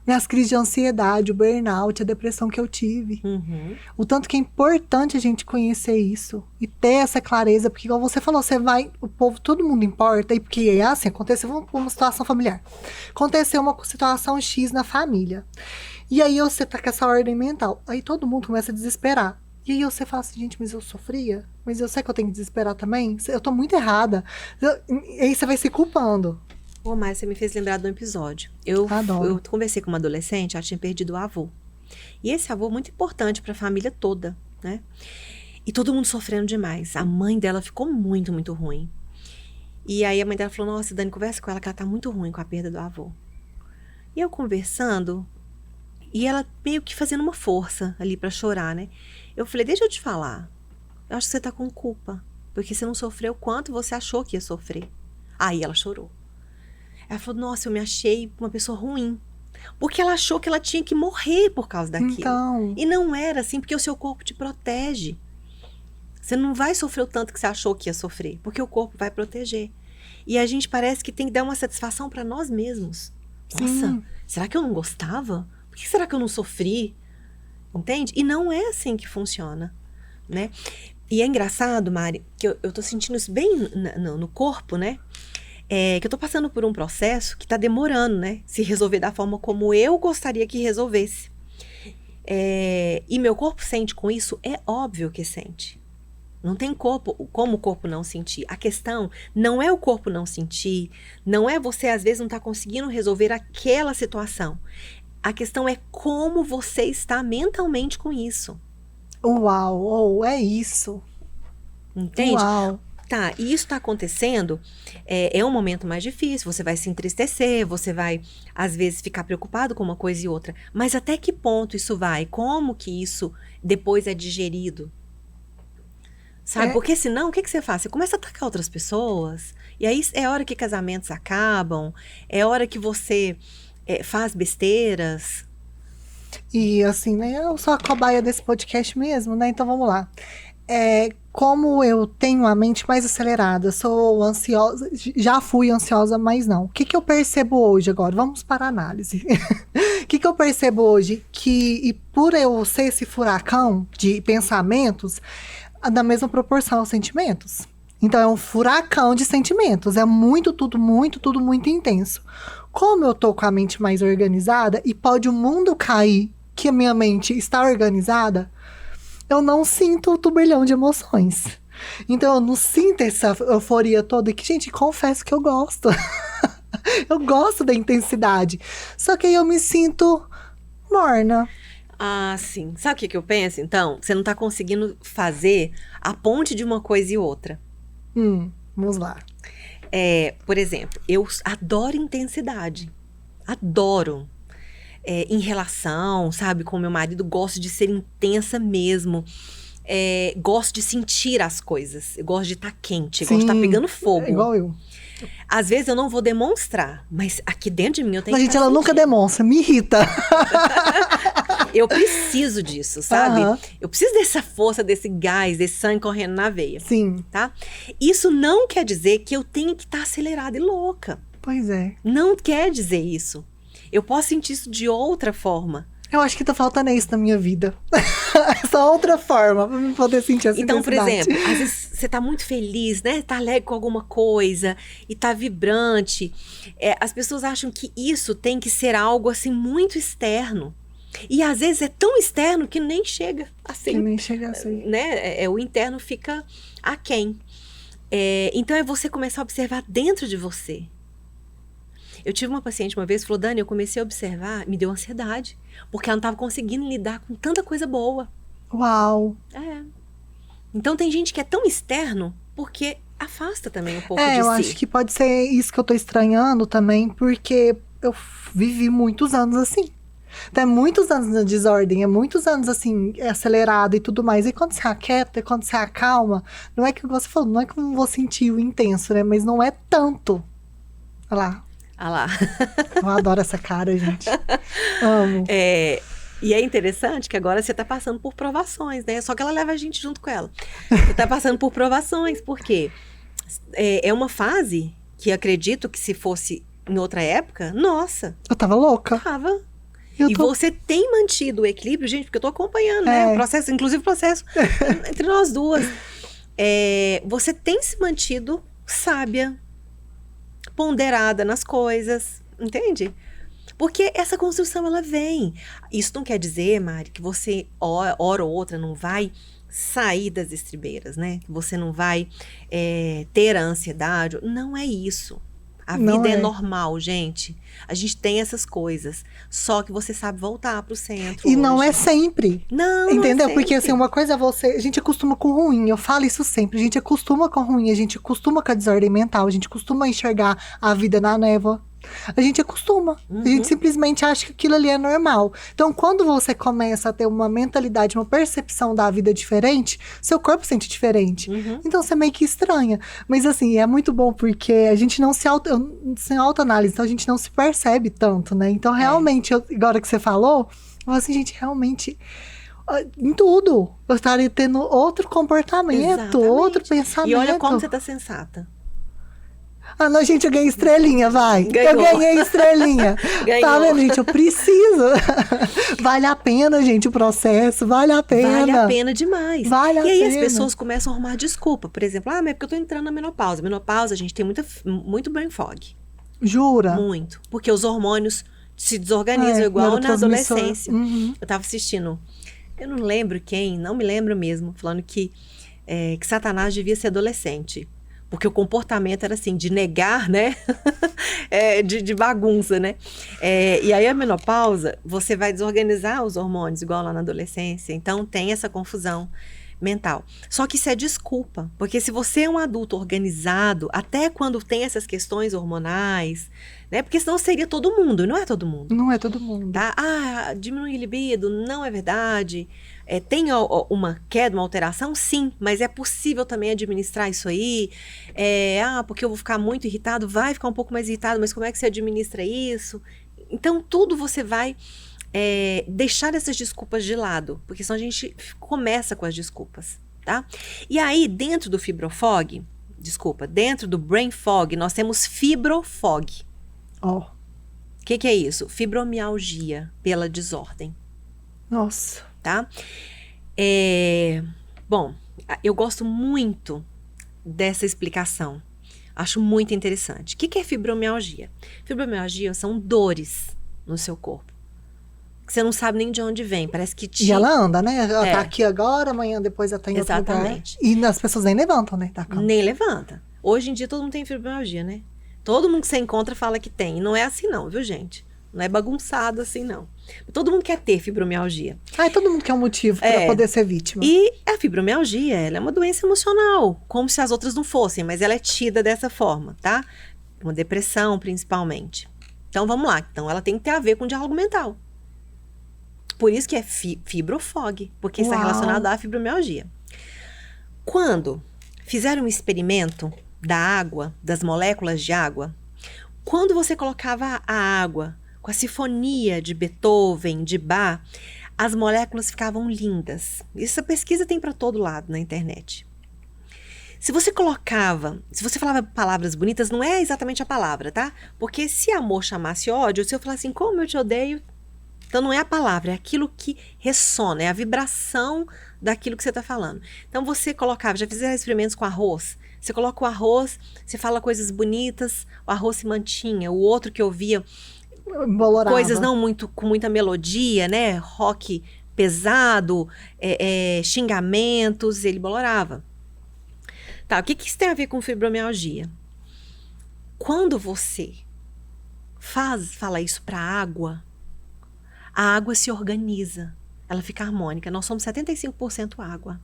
Minhas crises de ansiedade, o burnout, a depressão que eu tive. Uhum. O tanto que é importante a gente conhecer isso e ter essa clareza, porque igual você falou, você vai, o povo, todo mundo importa, e porque é assim, aconteceu uma situação familiar. Aconteceu uma situação X na família. E aí você tá com essa ordem mental. Aí todo mundo começa a desesperar. E aí você fala assim, gente, mas eu sofria? Mas eu sei que eu tenho que desesperar também? Eu tô muito errada. E aí você vai se culpando. Ô, Mari, você me fez lembrar de um episódio. Eu Adoro. conversei com uma adolescente, ela tinha perdido o avô. E esse avô é muito importante para a família toda, né? E todo mundo sofrendo demais. A mãe dela ficou muito, muito ruim. E aí a mãe dela falou, nossa, Dani, conversa com ela que ela tá muito ruim com a perda do avô. E eu conversando, e ela meio que fazendo uma força ali para chorar, né? Eu falei, deixa eu te falar. Eu acho que você tá com culpa. Porque você não sofreu quanto você achou que ia sofrer. Aí ela chorou. Ela falou, nossa, eu me achei uma pessoa ruim. Porque ela achou que ela tinha que morrer por causa daquilo. Então, E não era assim, porque o seu corpo te protege. Você não vai sofrer o tanto que você achou que ia sofrer, porque o corpo vai proteger. E a gente parece que tem que dar uma satisfação para nós mesmos. Nossa, sim. será que eu não gostava? Por que será que eu não sofri? Entende? E não é assim que funciona, né? E é engraçado, Mari, que eu tô sentindo isso bem no corpo, né? Que eu tô passando por um processo que tá demorando, né? Se resolver da forma como eu gostaria que resolvesse. E meu corpo sente com isso? É óbvio que sente. Não tem como o corpo não sentir. A questão não é o corpo não sentir, não é você às vezes não tá conseguindo resolver aquela situação. A questão é como você está mentalmente com isso. Uau, é isso. Entende? Uau. Tá, e isso tá acontecendo, é um momento mais difícil, você vai se entristecer, você vai, às vezes, ficar preocupado com uma coisa e outra. Mas até que ponto isso vai? Como que isso depois é digerido? Sabe? Porque senão, o que você faz? Você começa a atacar outras pessoas, e aí é hora que casamentos acabam, é hora que você faz besteiras. E assim, né? Eu sou a cobaia desse podcast mesmo, né? Então vamos lá. Como eu tenho a mente mais acelerada, sou ansiosa, já fui ansiosa, mas não. O que eu percebo hoje agora? Vamos para a análise. O que eu percebo hoje? E por eu ser esse furacão de pensamentos, da mesma proporção aos sentimentos. Então é um furacão de sentimentos, é tudo muito intenso. Como eu tô com a mente mais organizada e pode o mundo cair, que a minha mente está organizada, eu não sinto o turbilhão de emoções. Então eu não sinto essa euforia toda que, gente, confesso que eu gosto. Eu gosto da intensidade. Só que aí eu me sinto morna. Ah, sim. Sabe o que eu penso, então? Você não tá conseguindo fazer a ponte de uma coisa e outra. Vamos lá. Por exemplo, eu adoro intensidade. Adoro. Em relação, sabe, com meu marido, gosto de ser intensa mesmo. Gosto de sentir as coisas. Eu gosto de estar quente, gosto de estar pegando fogo. É igual eu. Às vezes eu não vou demonstrar, mas aqui dentro de mim eu tenho Mas, que gente, ela nunca demonstra, me irrita. Eu preciso disso, sabe? Aham. Eu preciso dessa força, desse gás, desse sangue correndo na veia. Sim, Tá? Isso não quer dizer que eu tenha que estar acelerada e louca. pois é. Não quer dizer isso. Eu posso sentir isso de outra forma. Eu acho que tá faltando isso na minha vida. Essa outra forma, pra eu poder sentir essa Então, por intensidade. exemplo, às vezes você tá muito feliz, né? Tá alegre com alguma coisa e tá vibrante. As pessoas acham que isso tem que ser algo, assim, muito externo. E às vezes é tão externo que nem chega assim. Que nem chega assim. Né? O interno fica aquém. Então é você começar a observar dentro de você. Eu tive uma paciente uma vez que falou, Dani, eu comecei a observar, me deu ansiedade, porque ela não estava conseguindo lidar com tanta coisa boa. Uau! Então tem gente que é tão externo, porque afasta também um pouco de si. Eu acho que pode ser isso que eu tô estranhando também, porque eu vivi muitos anos assim. Então, é muitos anos na desordem, é muitos anos assim, acelerado e tudo mais. E quando você aquieta, quando você acalma, não é que você falou, não é que eu não vou sentir o intenso, né? Mas não é tanto. Olha lá. Ah lá. Eu adoro essa cara, gente. Amo. E é interessante que agora você está passando por provações, né? Só que ela leva a gente junto com ela. Você está passando por provações, porque é uma fase que acredito que se fosse em outra época, nossa. Eu tava louca. Tava. Você tem mantido o equilíbrio, gente, porque eu tô acompanhando, né? O processo, inclusive o processo entre nós duas. Você tem se mantido sábia, ponderada nas coisas, entende? Porque essa construção, ela vem. Isso não quer dizer, Mari, que você, hora ou outra, não vai sair das estribeiras, né? Que você não vai ter a ansiedade. Não é isso. A vida é normal, gente. A gente tem essas coisas. Só que você sabe voltar pro centro. E não é sempre. Não, entendeu? Não é sempre. Porque assim, uma coisa é você... A gente acostuma com o ruim. Eu falo isso sempre. A gente acostuma com o ruim. A gente acostuma com a desordem mental. A gente costuma enxergar a vida na névoa. A gente acostuma. A gente simplesmente acha que aquilo ali é normal. Então, quando você começa a ter uma mentalidade, uma percepção da vida diferente, seu corpo sente diferente. Então, você meio que estranha. Mas, assim, é muito bom porque a gente não se autoanálise, então a gente não se percebe tanto, né? Então, realmente, agora que você falou, eu falo assim, gente, realmente... Em tudo. Eu estaria tendo outro comportamento, outro pensamento. E olha como você tá sensata. Ah, não, gente, eu ganhei estrelinha, vai. Ganhou. Eu ganhei estrelinha. Ganhou. Tá vendo, gente? Eu preciso. Vale a pena, gente, o processo. Vale a pena. Vale a pena demais. Vale a pena. E aí as pessoas começam a arrumar desculpa. Por exemplo, mas é porque eu tô entrando na menopausa. Menopausa, a gente tem muito brain fog. Jura? Muito. Porque os hormônios se desorganizam igual na adolescência. Eu tava assistindo, eu não lembro quem, não me lembro mesmo, falando que Satanás devia ser adolescente. Porque o comportamento era assim, de negar, né? de bagunça, né? E aí a menopausa, você vai desorganizar os hormônios, igual lá na adolescência. Então tem essa confusão mental. Só que isso é desculpa. Porque se você é um adulto organizado, até quando tem essas questões hormonais, né? Porque senão seria todo mundo, não é todo mundo. Não é todo mundo. Tá? Diminui o libido, não é verdade. Tem uma queda, uma alteração? Sim, mas é possível também administrar isso aí. Porque eu vou ficar muito irritado, vai ficar um pouco mais irritado, mas como é que você administra isso? Então, tudo você vai deixar essas desculpas de lado, porque senão a gente começa com as desculpas, tá? E aí, dentro do dentro do brain fog, nós temos fibrofog. O que é isso? Fibromialgia pela desordem. Nossa. Tá? Bom, eu gosto muito dessa explicação. Acho muito interessante. O que é fibromialgia? Fibromialgia são dores no seu corpo. Que você não sabe nem de onde vem. Parece que E ela anda, né? Ela tá aqui agora, amanhã depois ela tá em outro lugar. Exatamente. E as pessoas nem levantam, né? Nem levanta. Hoje em dia todo mundo tem fibromialgia, né? Todo mundo que você encontra fala que tem. E não é assim não, viu, gente? Não é bagunçado assim, não. Todo mundo quer ter fibromialgia. Todo mundo quer um motivo para poder ser vítima. E a fibromialgia, ela é uma doença emocional, como se as outras não fossem, mas ela é tida dessa forma, tá? Uma depressão, principalmente. Então, vamos lá. Então, ela tem que ter a ver com diálogo mental. Por isso que é fibrofog, porque está relacionado à fibromialgia. Quando fizeram um experimento da água, das moléculas de água, quando você colocava a água com a sinfonia de Beethoven, de Bach, as moléculas ficavam lindas. Essa pesquisa tem para todo lado na internet. Se você falava palavras bonitas, não é exatamente a palavra, tá? Porque se amor chamasse ódio, se eu falasse assim, como eu te odeio, Então, não é a palavra, é aquilo que ressona, é a vibração daquilo que você está falando. Então, você colocava, já fizeram experimentos com arroz? Você coloca o arroz, você fala coisas bonitas, o arroz se mantinha. O outro que ouvia coisas não muito, com muita melodia, né? Rock pesado, xingamentos, ele bolorava. Tá, o que isso tem a ver com fibromialgia? Quando você fala isso para a água se organiza, ela fica harmônica. Nós somos 75% água.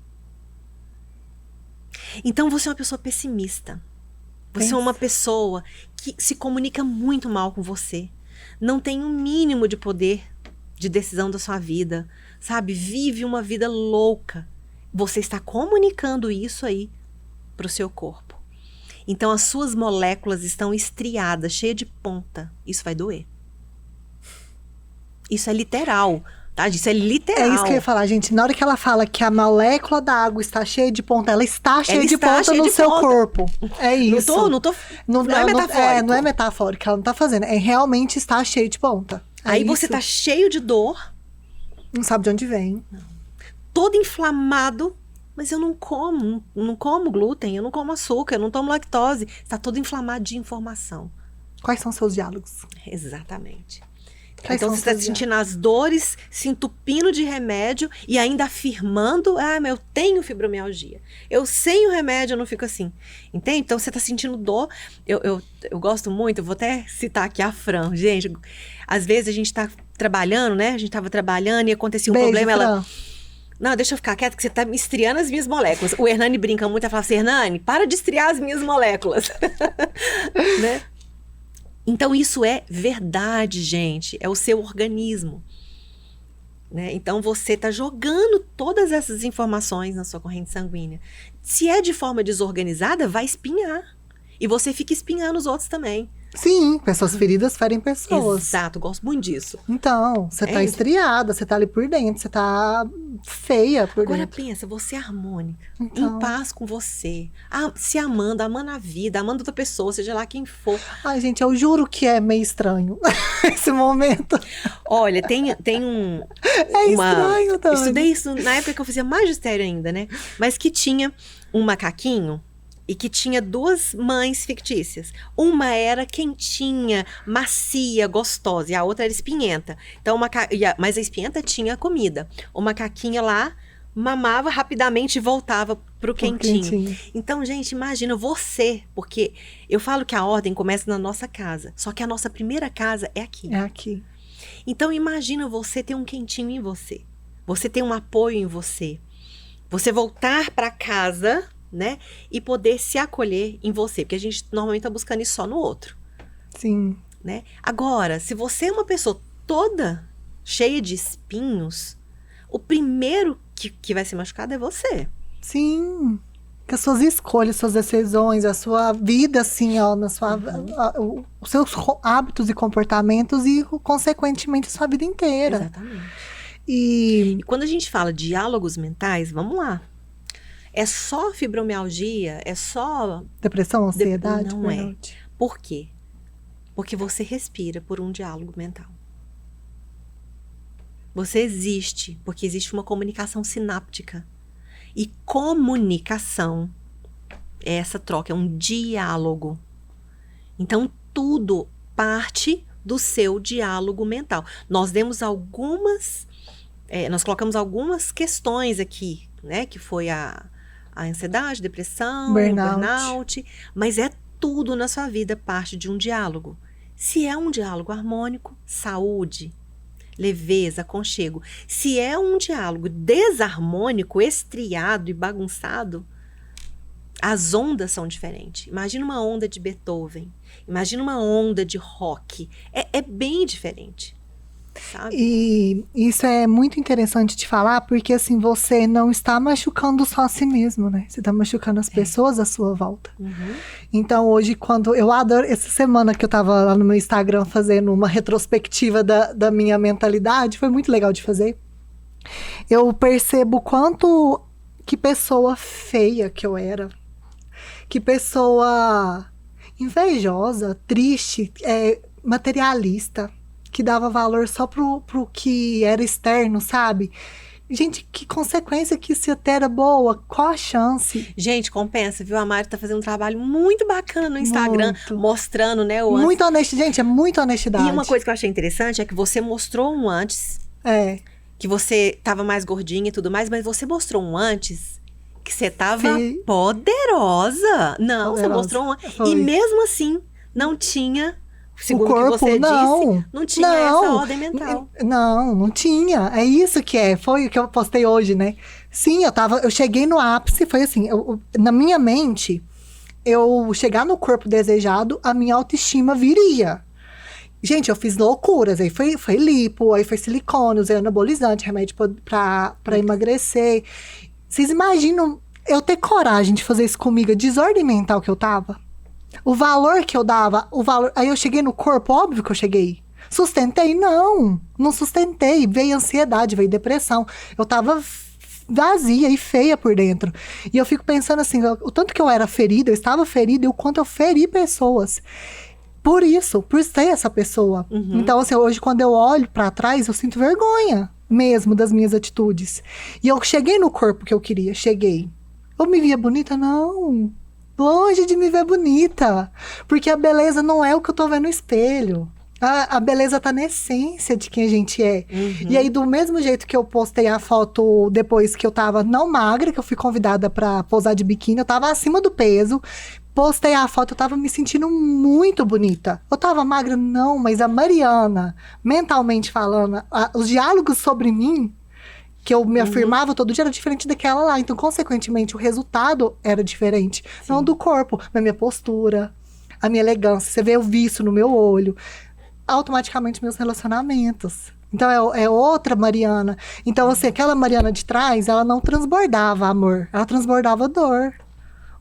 Então você é uma pessoa pessimista. Você é uma pessoa que se comunica muito mal com você. Não tem um mínimo de poder de decisão da sua vida, sabe? Vive uma vida louca. Você está comunicando isso aí para o seu corpo. Então as suas moléculas estão estriadas, cheias de ponta. Isso vai doer. Isso é literal, tá? Isso é literal. É isso que eu ia falar, gente. Na hora que ela fala que a molécula da água está cheia de ponta, ela está cheia de ponta no seu corpo. É isso. Não é metafórico. Não é metafórico, ela não tá fazendo. É realmente está cheio de ponta. Aí você tá cheio de dor. Não sabe de onde vem. Não. Todo inflamado. Mas eu não como glúten, eu não como açúcar, eu não tomo lactose. Está todo inflamado de informação. Quais são seus diálogos? Exatamente. Então você está sentindo as dores, se entupindo de remédio e ainda afirmando, mas eu tenho fibromialgia. Eu sem o remédio eu não fico assim. Entende? Então você está sentindo dor. Eu gosto muito, eu vou até citar aqui a Fran. Gente, às vezes a gente está trabalhando, né? A gente estava trabalhando e acontecia um problema, Fran. ela... Não, deixa eu ficar quieta que você tá me estriando as minhas moléculas. O Hernani brinca muito, ela fala assim, Hernani, para de estriar as minhas moléculas. Né? Então, isso é verdade, gente. É o seu organismo. Né? Então, você tá jogando todas essas informações na sua corrente sanguínea. Se é de forma desorganizada, vai espinhar. E você fica espinhando os outros também. Sim, pessoas feridas ferem pessoas. Exato, gosto muito disso. Então, você tá estriada, você tá ali por dentro, você tá feia por Agora dentro. pensa, você é harmônica, Então. em paz com você, se amando a vida, amando outra pessoa, seja lá quem for. Ai, gente, eu juro que é meio estranho esse momento. Olha, tem um... Estranho, Dani. Estudei isso na época que eu fazia magistério ainda, né? Mas que tinha um macaquinho e que tinha duas mães fictícias. Uma era quentinha, macia, gostosa, e a outra era espinhenta. Então, mas a espinhenta tinha comida. O macaquinho lá mamava rapidamente e voltava pro quentinho. Então, gente, imagina você, porque eu falo que a ordem começa na nossa casa, só que a nossa primeira casa é aqui. É aqui. Então, imagina você ter um quentinho em você. Você ter um apoio em você. Você voltar para casa, né? E poder se acolher em você. Porque a gente normalmente tá buscando isso só no outro. Sim. Né? Agora, se você é uma pessoa toda cheia de espinhos, o primeiro que vai ser machucado é você. Sim. Que as suas escolhas, suas decisões, a sua vida, assim, ó, na sua, os seus hábitos e comportamentos e, consequentemente, a sua vida inteira. Exatamente. E quando a gente fala de diálogos mentais, vamos lá. É só fibromialgia? É só... depressão, ansiedade? Não burnout? é. Por quê? Porque você respira por um diálogo mental. Você existe porque existe uma comunicação sináptica. E comunicação é essa troca, é um diálogo. Então, tudo parte do seu diálogo mental. Nós colocamos algumas questões aqui, né? Que foi a ansiedade, depressão, burnout. Mas é tudo na sua vida parte de um diálogo. Se é um diálogo harmônico, saúde, leveza, aconchego. Se é um diálogo desarmônico, estriado e bagunçado, as ondas são diferentes. Imagina uma onda de Beethoven, imagina uma onda de rock. É bem diferente, sabe? E isso é muito interessante de falar, porque assim, você não está machucando só a si mesmo, né? Você está machucando as pessoas à sua volta. Uhum. Então hoje, quando eu adoro, essa semana que eu tava lá no meu Instagram fazendo uma retrospectiva da minha mentalidade, foi muito legal de fazer. Eu percebo quanto que pessoa feia que eu era. Que pessoa invejosa, triste, materialista. que dava valor só pro que era externo, sabe? Gente, que consequência que isso até era boa? Qual a chance? Gente, compensa, viu? A Mari tá fazendo um trabalho muito bacana no Instagram, Muito. mostrando, né, o antes. Muito honesto, gente, é muita honestidade. E uma coisa que eu achei interessante é que você mostrou um antes, É. que você tava mais gordinha e tudo mais, mas você mostrou um antes que você tava Sim. poderosa. Não, você Poderosa. mostrou um antes. Foi. E mesmo assim, não tinha, segundo o corpo, o que você não. disse, não tinha essa ordem mental. Não tinha. É isso que é. Foi o que eu postei hoje, né? Sim, eu cheguei no ápice, foi assim, na minha mente, eu chegar no corpo desejado, a minha autoestima viria. Gente, eu fiz loucuras, aí foi lipo, aí foi silicone, usei anabolizante, remédio pra emagrecer. Vocês imaginam eu ter coragem de fazer isso comigo, a desordem mental que eu tava? O valor que eu dava, aí eu cheguei no corpo, óbvio que eu cheguei. Sustentei? Não sustentei. Veio ansiedade, veio depressão. Eu tava vazia e feia por dentro. E eu fico pensando assim, o tanto que eu era ferida, eu estava ferida e o quanto eu feri pessoas. Por isso, por ser essa pessoa. Uhum. Então, assim, hoje quando eu olho pra trás, eu sinto vergonha mesmo das minhas atitudes. E eu cheguei no corpo que eu queria, cheguei. Eu me via bonita? Não. Longe de me ver bonita. Porque a beleza não é o que eu tô vendo no espelho. A beleza tá na essência de quem a gente é. Uhum. E aí, do mesmo jeito que eu postei a foto depois que eu tava não magra, que eu fui convidada pra posar de biquíni, eu tava acima do peso. Postei a foto, eu tava me sentindo muito bonita. Eu tava magra? Não, mas a Mariana, mentalmente falando, os diálogos sobre mim, que eu me afirmava todo dia, era diferente daquela lá. Então, consequentemente, o resultado era diferente. Sim. Não do corpo, mas minha postura, a minha elegância. Você vê o vício no meu olho. Automaticamente, meus relacionamentos. Então, é outra Mariana. Então, assim, aquela Mariana de trás, ela não transbordava amor. Ela transbordava dor.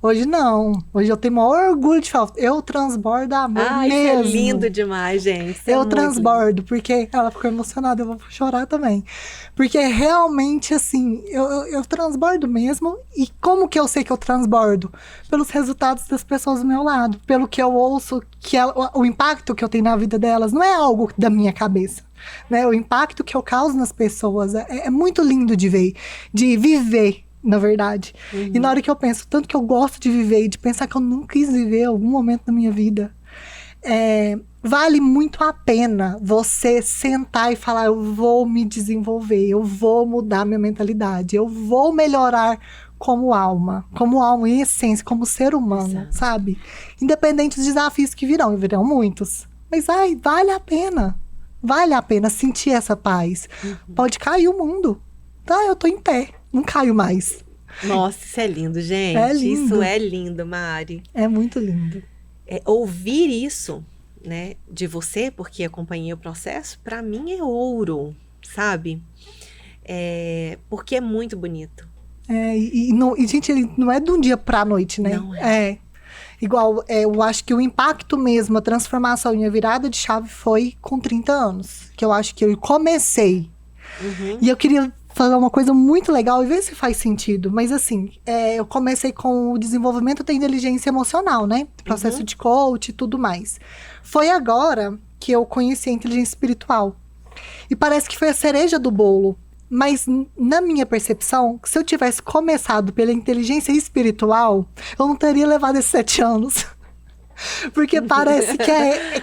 Hoje não. Hoje eu tenho o maior orgulho de falar. Eu transbordo amor mesmo. Isso é lindo demais, gente. Isso é Eu muito transbordo, porque ela ficou emocionada, eu vou chorar também. Porque realmente, assim, eu transbordo mesmo. E como que eu sei que eu transbordo? Pelos resultados das pessoas do meu lado. Pelo que eu ouço, o impacto que eu tenho na vida delas. Não é algo da minha cabeça. Né? O impacto que eu causo nas pessoas é muito lindo de ver, de viver. Na verdade. Uhum. E na hora que eu penso, tanto que eu gosto de viver e de pensar que eu nunca quis viver algum momento da minha vida, vale muito a pena você sentar e falar, eu vou me desenvolver, eu vou mudar minha mentalidade, eu vou melhorar como alma em essência, como ser humano, Exato. sabe? Independente dos desafios que virão, e virão muitos. Mas, vale a pena sentir essa paz. Uhum. Pode cair o mundo, tá? Eu tô em pé. Não caio mais. Nossa, isso é lindo, gente. É lindo. Isso é lindo, Mari. É muito lindo. Ouvir isso, né, de você, porque acompanhei o processo, pra mim é ouro, sabe? Porque é muito bonito. E, gente, ele não é de um dia pra noite, né? Não é. Igual, eu acho que o impacto mesmo, a transformação e a virada de chave foi com 30 anos. Que eu acho que eu comecei. Uhum. E eu queria falar uma coisa muito legal e ver se faz sentido. Mas assim, eu comecei com o desenvolvimento da inteligência emocional, né? Processo de coach e tudo mais. Foi agora que eu conheci a inteligência espiritual. E parece que foi a cereja do bolo. Mas na minha percepção, se eu tivesse começado pela inteligência espiritual, eu não teria levado esses 7 anos. Porque parece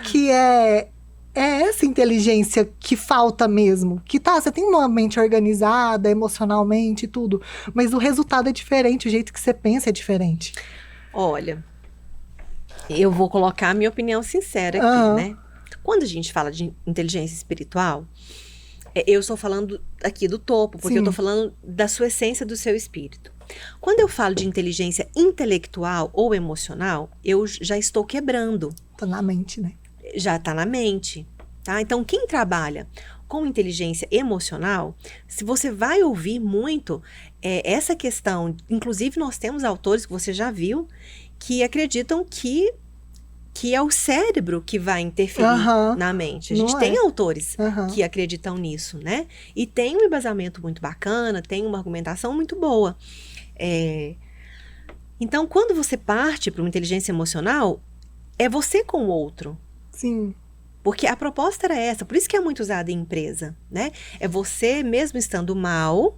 que é essa inteligência que falta mesmo. Que você tem uma mente organizada, emocionalmente e tudo. Mas o resultado é diferente, o jeito que você pensa é diferente. Olha, eu vou colocar a minha opinião sincera aqui, né? Quando a gente fala de inteligência espiritual, eu estou falando aqui do topo, porque eu estou falando da sua essência, do seu espírito. Quando eu falo de inteligência intelectual ou emocional, eu já estou quebrando. Tá na mente, né? Já está na mente, tá? Então, quem trabalha com inteligência emocional, se você vai ouvir muito essa questão, inclusive nós temos autores que você já viu, que acreditam que é o cérebro que vai interferir na mente. A gente tem autores que acreditam nisso, né? E tem um embasamento muito bacana, tem uma argumentação muito boa. Então, quando você parte para uma inteligência emocional, é você com o outro. Sim. Porque a proposta era essa, por isso que é muito usada em empresa, né? É você, mesmo estando mal,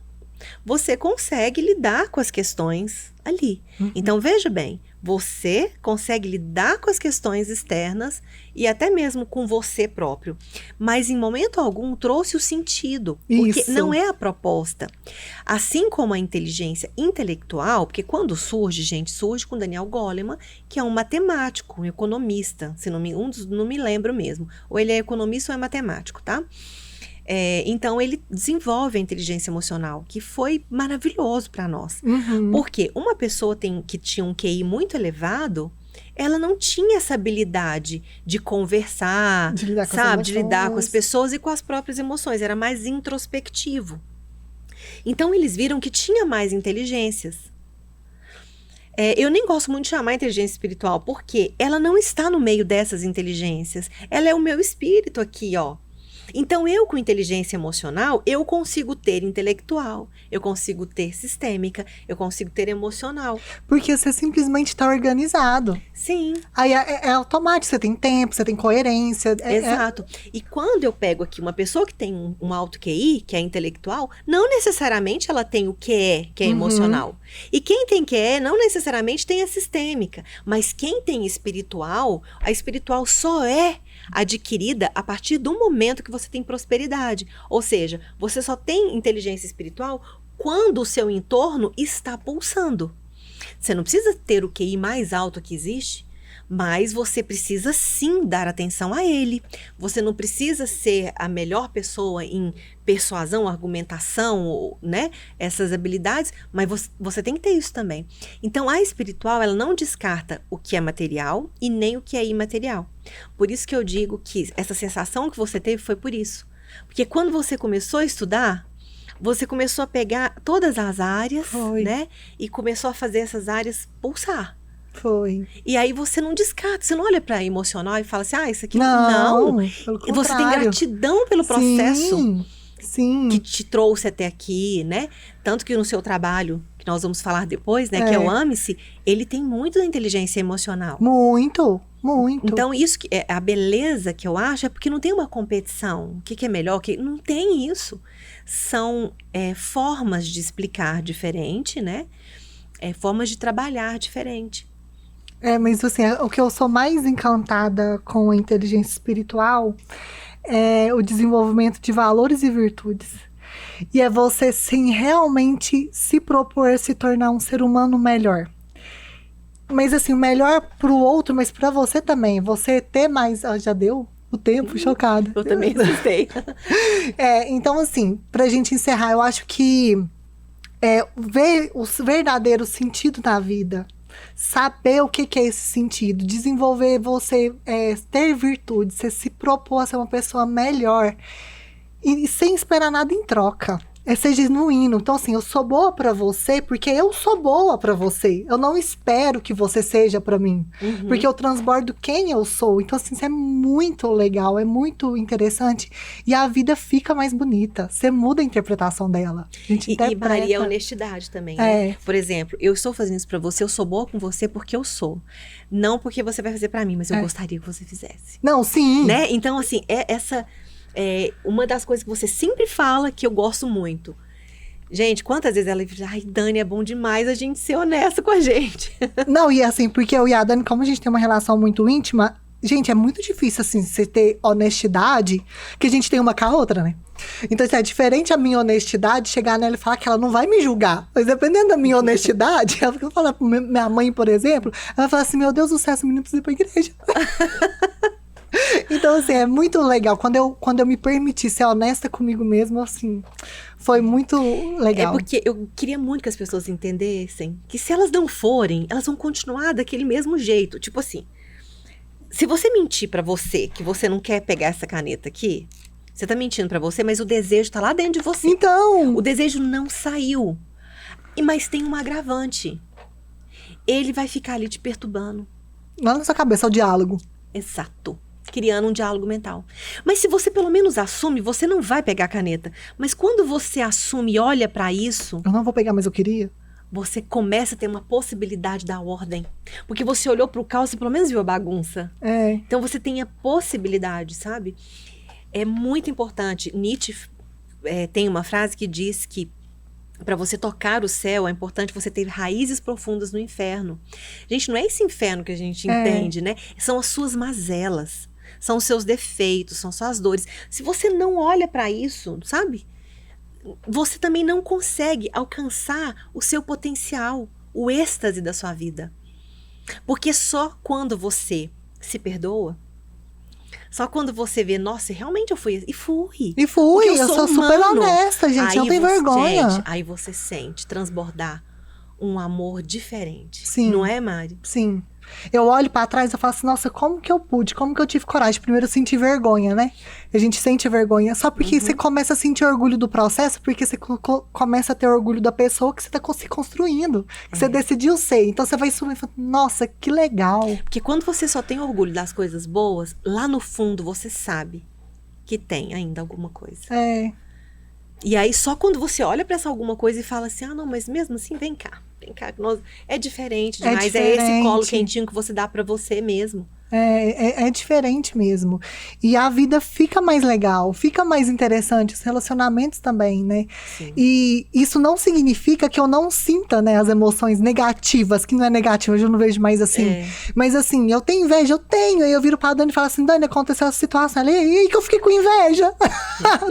você consegue lidar com as questões ali. Então, veja bem, você consegue lidar com as questões externas e até mesmo com você próprio. Mas, em momento algum, trouxe o sentido. Porque Isso. não é a proposta. Assim como a inteligência intelectual, porque quando surge, gente, surge com Daniel Goleman, que é um matemático, um economista. Se não me lembro mesmo. Ou ele é economista ou é matemático, tá? Então, ele desenvolve a inteligência emocional, que foi maravilhoso para nós. Porque uma pessoa que tinha um QI muito elevado, ela não tinha essa habilidade de conversar, De lidar com as sabe? De lidar com as emoções. pessoas e com as próprias emoções. Era mais introspectivo. Então, eles viram que tinha mais inteligências. Eu nem gosto muito de chamar inteligência espiritual, porque ela não está no meio dessas inteligências. Ela é o meu espírito aqui, ó. Então, eu com inteligência emocional, eu consigo ter intelectual, eu consigo ter sistêmica, eu consigo ter emocional. Porque você simplesmente está organizado. Sim. Aí é automático, você tem tempo, você tem coerência. Exato. E quando eu pego aqui uma pessoa que tem um alto QI, que é intelectual, não necessariamente ela tem o QE, que é emocional. E quem tem QE não necessariamente tem a sistêmica. Mas quem tem espiritual, a espiritual só é adquirida a partir do momento que você tem prosperidade. Ou seja, você só tem inteligência espiritual quando o seu entorno está pulsando. Você não precisa ter o QI mais alto que existe, mas você precisa sim dar atenção a ele. Você não precisa ser a melhor pessoa em persuasão, argumentação, né? Essas habilidades, mas você tem que ter isso também. Então, a espiritual, ela não descarta o que é material e nem o que é imaterial. Por isso que eu digo que essa sensação que você teve foi por isso. Porque quando você começou a estudar, você começou a pegar todas as áreas, né? E começou a fazer essas áreas pulsar. Foi. E aí você não descarta, você não olha para emocional e fala assim, isso aqui não. Pelo contrário. Você tem gratidão pelo processo sim. que te trouxe até aqui, né? Tanto que no seu trabalho, que nós vamos falar depois, né? Que é o Ame-se, ele tem muito da inteligência emocional. Muito. Então, isso que a beleza que eu acho é porque não tem uma competição. O que é melhor? Não tem isso. São formas de explicar diferente, né? Formas de trabalhar diferente. Mas assim, o que eu sou mais encantada com a inteligência espiritual é o desenvolvimento de valores e virtudes. E é você, sim, realmente se propor se tornar um ser humano melhor. Mas assim, o melhor pro outro, mas pra você também. Você ter mais... já deu o tempo? Chocada. Eu também assustei. Então assim, pra gente encerrar, eu acho que ver o verdadeiro sentido da vida, saber o que é esse sentido, desenvolver você, ter virtude, você se propor a ser uma pessoa melhor e sem esperar nada em troca. Ser genuíno. Então, assim, eu sou boa pra você porque eu sou boa pra você. Eu não espero que você seja pra mim. Porque eu transbordo quem eu sou. Então, assim, isso é muito legal, é muito interessante. E a vida fica mais bonita. Você muda a interpretação dela. A gente e Maria, a honestidade também, né? Por exemplo, eu estou fazendo isso pra você, eu sou boa com você porque eu sou. Não porque você vai fazer pra mim, mas eu gostaria que você fizesse. Não, sim. Né? Então, assim, uma das coisas que você sempre fala que eu gosto muito. Gente, quantas vezes ela diz, Dani, é bom demais a gente ser honesta com a gente. Não, e assim, porque eu e a Dani, como a gente tem uma relação muito íntima, gente, é muito difícil, assim, você ter honestidade, que a gente tem uma com a outra, né? Então, assim, é diferente a minha honestidade chegar nela e falar que ela não vai me julgar. Mas dependendo da minha honestidade, ela vai falar pra minha mãe, por exemplo, ela vai falar assim, meu Deus do céu, esse menino precisa ir pra igreja. Então, assim, é muito legal. Quando eu me permiti ser honesta comigo mesma, assim, foi muito legal. Porque eu queria muito que as pessoas entendessem que se elas não forem, elas vão continuar daquele mesmo jeito. Tipo assim, se você mentir pra você que você não quer pegar essa caneta aqui, você tá mentindo pra você, mas o desejo tá lá dentro de você. Então... O desejo não saiu. Mas tem um agravante. Ele vai ficar ali te perturbando. Lá na sua cabeça, é o diálogo. Exato. Criando um diálogo mental. Mas se você pelo menos assume, você não vai pegar a caneta. Mas quando você assume e olha pra isso... Eu não vou pegar, mas eu queria. você começa a ter uma possibilidade da ordem. Porque você olhou pro caos e pelo menos viu a bagunça. Então você tem a possibilidade, sabe? É muito importante. Nietzsche tem uma frase que diz que para você tocar o céu, é importante você ter raízes profundas no inferno. Gente, não é esse inferno que a gente entende, né? São as suas mazelas, são os seus defeitos, são suas dores. Se você não olha para isso, sabe? Você também não consegue alcançar o seu potencial, o êxtase da sua vida. Porque só quando você se perdoa, só quando você vê, nossa, realmente eu fui. E fui. E fui, eu sou super honesta, gente. Não tem vergonha. Gente, aí você sente transbordar um amor diferente. Sim. Não é, Mari? Sim. Eu olho pra trás e falo assim, nossa, como que eu pude? Como que eu tive coragem? Primeiro eu senti vergonha, né? A gente sente vergonha. Só porque você começa a sentir orgulho do processo, porque você começa a ter orgulho da pessoa que você tá se construindo. Que você decidiu ser. Então você vai subir e fala, nossa, que legal. Porque quando você só tem orgulho das coisas boas, lá no fundo você sabe que tem ainda alguma coisa. E aí só quando você olha pra essa alguma coisa e fala assim, ah, não, mas mesmo assim, vem cá, é diferente demais, é esse colo quentinho que você dá pra você mesmo. É diferente mesmo. E a vida fica mais legal, fica mais interessante, os relacionamentos também, né? Sim. E isso não significa que eu não sinta, né, as emoções negativas, que não é negativa, eu não vejo mais assim. Mas assim, eu tenho inveja, eu tenho. Aí eu viro pra Dani e falo assim, Dani, aconteceu essa situação ali, e aí que eu fiquei com inveja.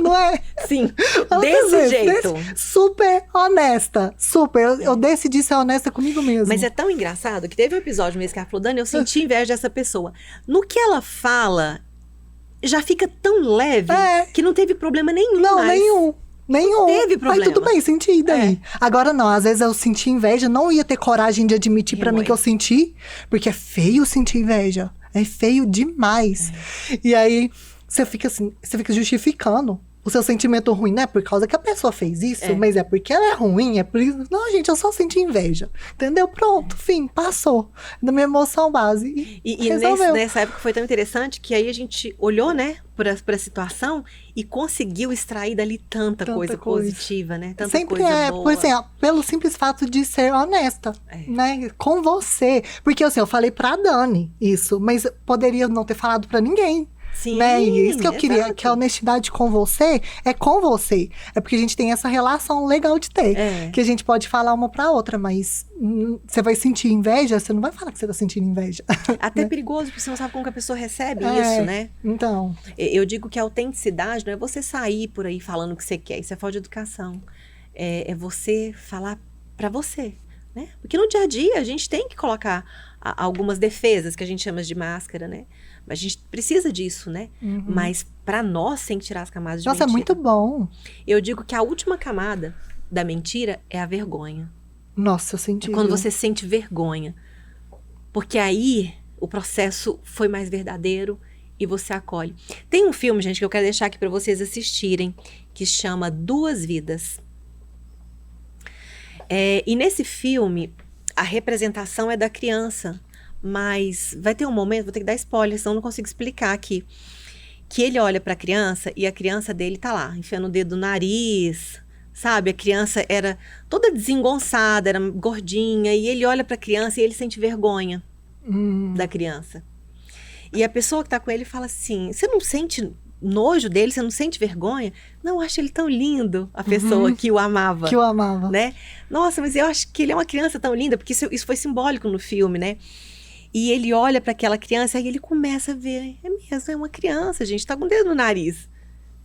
Não é? Sim, desse jeito. Super honesta, super. Eu decidi ser honesta comigo mesma. Mas é tão engraçado que teve um episódio mesmo que ela falou, Dani, eu senti inveja dessa pessoa. No que ela fala, já fica tão leve que não teve problema nenhum. Não, mais. nenhum. Não teve problema. Aí tudo bem, senti daí. Agora não, às vezes eu senti inveja, não ia ter coragem de admitir pra mim que eu senti, porque é feio sentir inveja. É feio demais. E aí, você fica assim, você fica justificando o seu sentimento ruim, não é por causa que a pessoa fez isso, mas é porque ela é ruim, é por isso. Não, gente, eu só senti inveja. Entendeu? Pronto, fim, passou. Da minha emoção base. E nessa época foi tão interessante que aí a gente olhou, né, pra situação e conseguiu extrair dali tanta coisa positiva, né? Tanta sempre coisa boa. Por exemplo, pelo simples fato de ser honesta, né? Com você. Porque assim, eu falei pra Dani isso, mas poderia não ter falado pra ninguém. Sim, né? E isso que eu queria, que a honestidade com você é com você. É porque a gente tem essa relação legal de ter. Que a gente pode falar uma pra outra, mas você vai sentir inveja, você não vai falar que você tá sentindo inveja. Até perigoso, porque você não sabe como que a pessoa recebe isso, né? Então. Eu digo que a autenticidade não é você sair por aí falando o que você quer, isso é falta de educação. É você falar pra você, né? Porque no dia a dia a gente tem que colocar algumas defesas que a gente chama de máscara, né? A gente precisa disso, né? Mas pra nós, sem tirar as camadas de mentira. Nossa, é muito bom. Eu digo que a última camada da mentira é a vergonha. Nossa, eu senti. É quando você sente vergonha. Porque aí o processo foi mais verdadeiro e você acolhe. Tem um filme, gente, que eu quero deixar aqui pra vocês assistirem, que chama Duas Vidas. E nesse filme, a representação é da criança. Mas vai ter um momento, vou ter que dar spoiler, senão eu não consigo explicar aqui. Que ele olha pra criança e a criança dele tá lá, enfiando o dedo no nariz, sabe? A criança era toda desengonçada, era gordinha. E ele olha pra criança e ele sente vergonha da criança. E a pessoa que tá com ele fala assim, você não sente nojo dele? Você não sente vergonha? Não, eu acho ele tão lindo, a pessoa que o amava. Que o amava. Né? Nossa, mas eu acho que ele é uma criança tão linda, porque isso foi simbólico no filme, né? E ele olha para aquela criança e ele começa a ver, é mesmo, é uma criança, gente, tá com o dedo no nariz.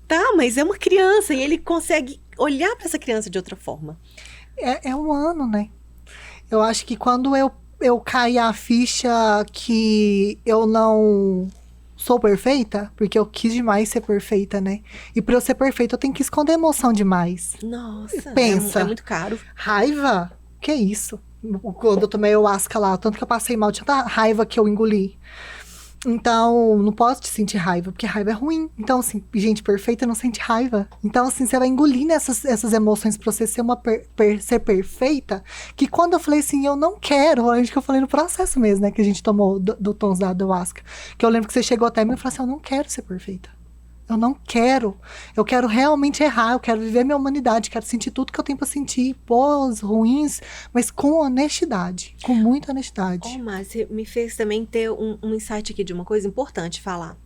Tá, mas é uma criança e ele consegue olhar para essa criança de outra forma. É humano, né? Eu acho que quando eu caí a ficha que eu não sou perfeita, porque eu quis demais ser perfeita, né? E pra eu ser perfeita eu tenho que esconder emoção demais. Nossa, pensa. É muito caro. Raiva? Que isso? Quando eu tomei ayahuasca lá, tanto que eu passei mal, tinha tanta raiva que eu engoli. Então, não posso te sentir raiva, porque raiva é ruim. Então, assim, gente perfeita não sente raiva. Então, assim, você vai engolir essas emoções pra você ser ser perfeita. Que quando eu falei assim, eu não quero, acho que eu falei no processo mesmo, né, que a gente tomou do tons da ayahuasca. Que eu lembro que você chegou até mim e falou assim, eu não quero ser perfeita. Eu não quero. Eu quero realmente errar, eu quero viver minha humanidade, quero sentir tudo que eu tenho pra sentir, boas, ruins, mas com honestidade, com muita honestade. Mas você me fez também ter um insight aqui de uma coisa importante falar.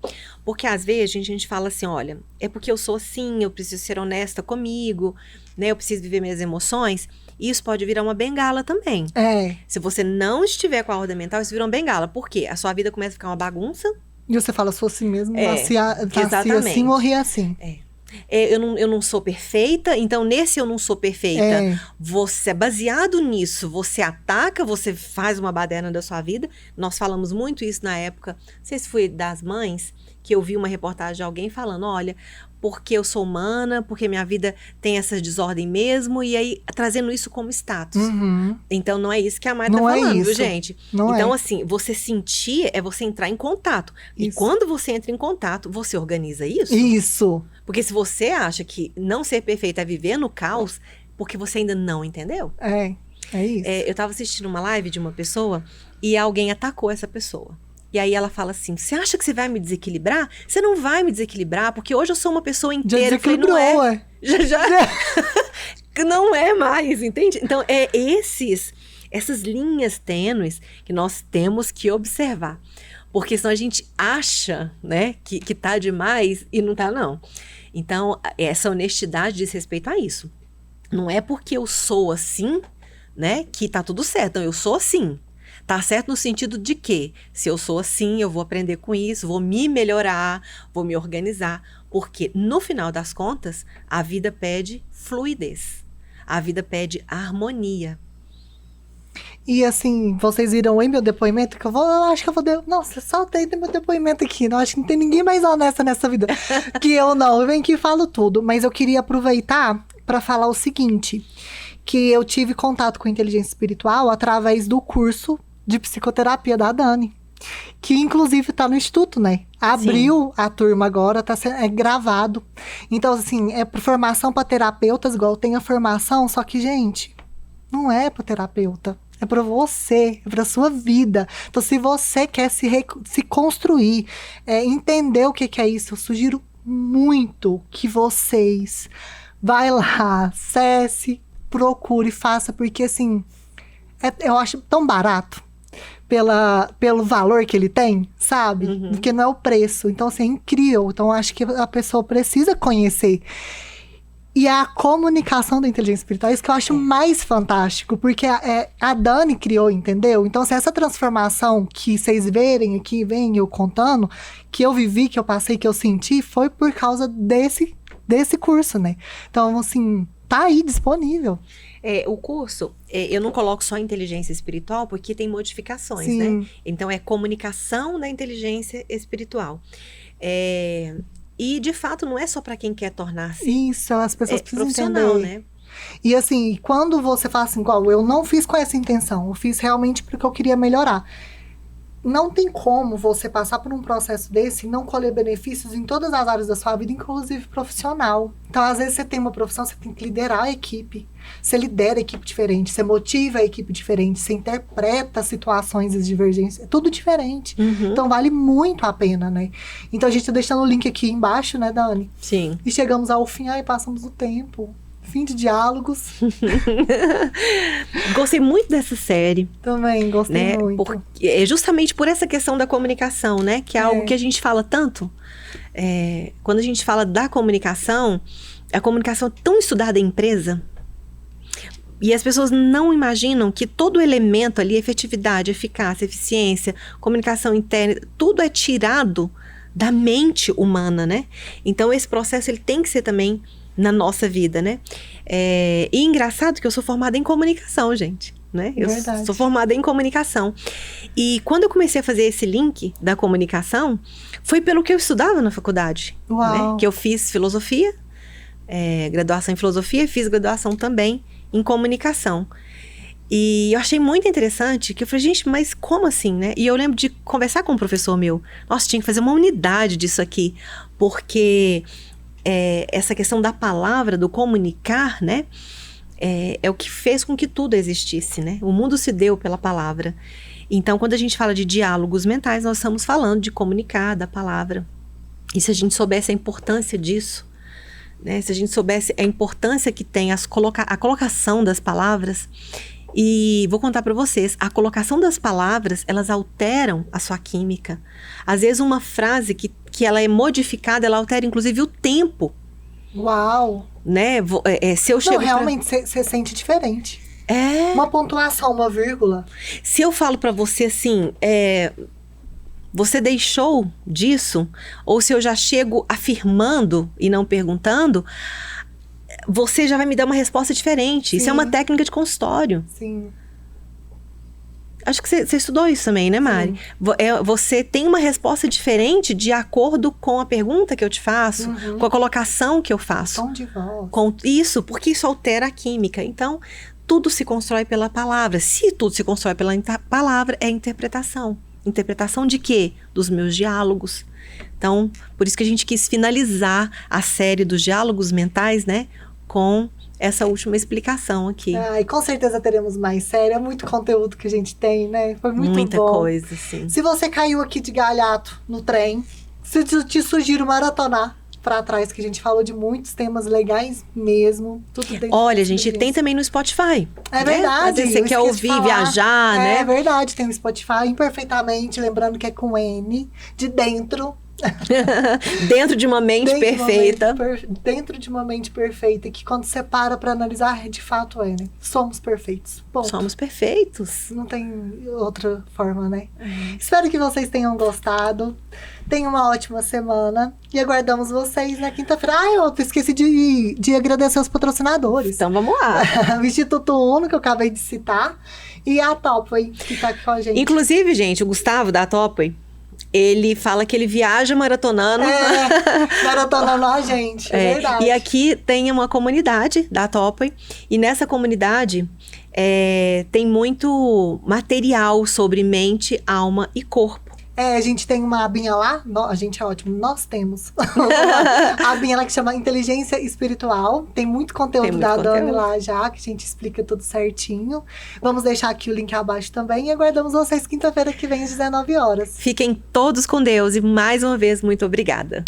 Porque às vezes a gente fala assim, olha, é porque eu sou assim, eu preciso ser honesta comigo, né? Eu preciso viver minhas emoções. E isso pode virar uma bengala também. Se você não estiver com a ordem mental, isso vira uma bengala. Por quê? A sua vida começa a ficar uma bagunça. E você fala, sou assim mesmo, nasci exatamente. assim, morri assim. Eu não sou perfeita, então nesse eu não sou perfeita, você, baseado nisso, você ataca, você faz uma baderna da sua vida. Nós falamos muito isso na época, não sei se foi das mães, que eu vi uma reportagem de alguém falando, olha, porque eu sou humana, porque minha vida tem essa desordem mesmo, e aí trazendo isso como status. Então não é isso que a Mari tá falando, viu, gente? Então assim, você sentir é você entrar em contato. E quando você entra em contato, você organiza isso. Isso. Porque se você acha que não ser perfeito é viver no caos, porque você ainda não entendeu. É isso. Eu tava assistindo uma live de uma pessoa e alguém atacou essa pessoa. E aí ela fala assim, você acha que você vai me desequilibrar? Você não vai me desequilibrar, porque hoje eu sou uma pessoa inteira. Já desequilibrou, não é. Já. Não é mais, entende? Então, essas linhas tênues que nós temos que observar. Porque senão a gente acha, né, que tá demais e não tá, não. Então, essa honestidade diz respeito a isso. Não é porque eu sou assim, né, que tá tudo certo. Então, eu sou assim. Tá certo no sentido de que, se eu sou assim, eu vou aprender com isso, vou me melhorar, vou me organizar. Porque, no final das contas, a vida pede fluidez. A vida pede harmonia. E assim, vocês viram aí meu depoimento? Que eu acho que eu vou... Nossa, soltei meu depoimento aqui. Não, acho que não tem ninguém mais honesta nessa vida que eu não. Eu venho aqui e falo tudo. Mas eu queria aproveitar para falar o seguinte. Que eu tive contato com inteligência espiritual através do curso de psicoterapia da Dani, que inclusive tá no Instituto, né? Abriu a turma agora, é gravado. Então, assim, é por formação para terapeutas, igual tem a formação, só que, gente, não é para terapeuta. É para você, é para sua vida. Então, se você quer se construir, entender o que é isso, eu sugiro muito que vocês vai lá, acesse, procure, faça, porque, assim, eu acho tão barato. Pelo valor que ele tem, sabe? Porque não é o preço. Então, assim, é incrível. Então, acho que a pessoa precisa conhecer. E a comunicação da inteligência espiritual é isso que eu acho mais fantástico. Porque a Dani criou, entendeu? Então, assim, essa transformação que vocês verem aqui, vem eu contando, que eu vivi, que eu passei, que eu senti, foi por causa desse curso, né? Então, assim, tá aí disponível. O curso, eu não coloco só inteligência espiritual, porque tem modificações, Sim. né? Então, é comunicação da inteligência espiritual. E, de fato, não é só para quem quer tornar-se isso, as pessoas precisam profissional, entender. né? E assim, quando você fala assim, igual, eu não fiz com essa intenção, eu fiz realmente porque eu queria melhorar. Não tem como você passar por um processo desse e não colher benefícios em todas as áreas da sua vida, inclusive profissional. Então, às vezes, você tem uma profissão, você tem que liderar a equipe. Você lidera a equipe diferente, você motiva a equipe diferente, você interpreta situações de divergência, é tudo diferente. Então, vale muito a pena, né? Então, a gente tá deixando o link aqui embaixo, né, Dani? Sim. E chegamos ao fim, passamos o tempo. Fim de diálogos. Gostei muito dessa série. Também, gostei muito. Justamente por essa questão da comunicação, né? Que é algo que a gente fala tanto. Quando a gente fala da comunicação, a comunicação é tão estudada em empresa. E as pessoas não imaginam que todo elemento ali, efetividade, eficácia, eficiência, comunicação interna, tudo é tirado da mente humana, né? Então, esse processo ele tem que ser também na nossa vida, né? E engraçado que eu sou formada em comunicação, gente, né? Eu sou formada em comunicação. E quando eu comecei a fazer esse link da comunicação, foi pelo que eu estudava na faculdade. Uau. Né? Que eu fiz filosofia, graduação em filosofia, fiz graduação também em comunicação. E eu achei muito interessante, que eu falei, gente, mas como assim, né? E eu lembro de conversar com um professor meu, nossa, tinha que fazer uma unidade disso aqui, porque essa questão da palavra, do comunicar, né? É o que fez com que tudo existisse, né? O mundo se deu pela palavra. Então, quando a gente fala de diálogos mentais, nós estamos falando de comunicar, da palavra. E se a gente soubesse a importância disso, né? Se a gente soubesse a importância que tem a colocação das palavras. E vou contar para vocês, a colocação das palavras, elas alteram a sua química. Às vezes uma frase que ela é modificada, ela altera inclusive o tempo. Uau! Né? Se eu chego realmente, você sente diferente. Uma pontuação, uma vírgula. Se eu falo para você assim, você deixou disso? Ou se eu já chego afirmando e não perguntando, você já vai me dar uma resposta diferente. Sim. Isso é uma técnica de consultório. Sim. Acho que você estudou isso também, né, Mari? Você tem uma resposta diferente de acordo com a pergunta que eu te faço, com a colocação que eu faço. Tom de voz. Isso, porque isso altera a química. Então, tudo se constrói pela palavra. Se tudo se constrói pela palavra, é interpretação. Interpretação de quê? Dos meus diálogos. Então, por isso que a gente quis finalizar a série dos diálogos mentais, né? Com essa última explicação aqui. E com certeza teremos mais série. É muito conteúdo que a gente tem, né? Foi muito Muita bom. coisa, sim. Se você caiu aqui de galhato no trem, te sugiro maratonar pra trás, que a gente falou de muitos temas legais mesmo. Tudo dentro. Olha, gente, tem também no Spotify. É verdade. Às vezes você quer ouvir, viajar, né? É verdade, tem o Spotify imperfeitamente, lembrando que é com N, de dentro. Dentro de uma mente perfeita. Dentro de uma mente perfeita, que quando você para pra analisar, de fato é, né? Somos perfeitos. Ponto. Somos perfeitos. Não tem outra forma, né? Espero que vocês tenham gostado. Tenham uma ótima semana. E aguardamos vocês na quinta-feira. Eu esqueci de agradecer os patrocinadores. Então vamos lá. O Instituto Uno, que eu acabei de citar. E a Topway, que tá aqui com a gente. Inclusive, gente, o Gustavo da Topway, ele fala que ele viaja maratonando. Maratonando a gente, é verdade. E aqui tem uma comunidade da Topway. E nessa comunidade tem muito material sobre mente, alma e corpo. A gente tem uma abinha lá, a gente é ótimo, nós temos a abinha lá que chama Inteligência Espiritual. Tem muito conteúdo da Dani lá já, que a gente explica tudo certinho. Vamos deixar aqui o link abaixo também e aguardamos vocês quinta-feira que vem às 19 horas. Fiquem todos com Deus e mais uma vez, muito obrigada.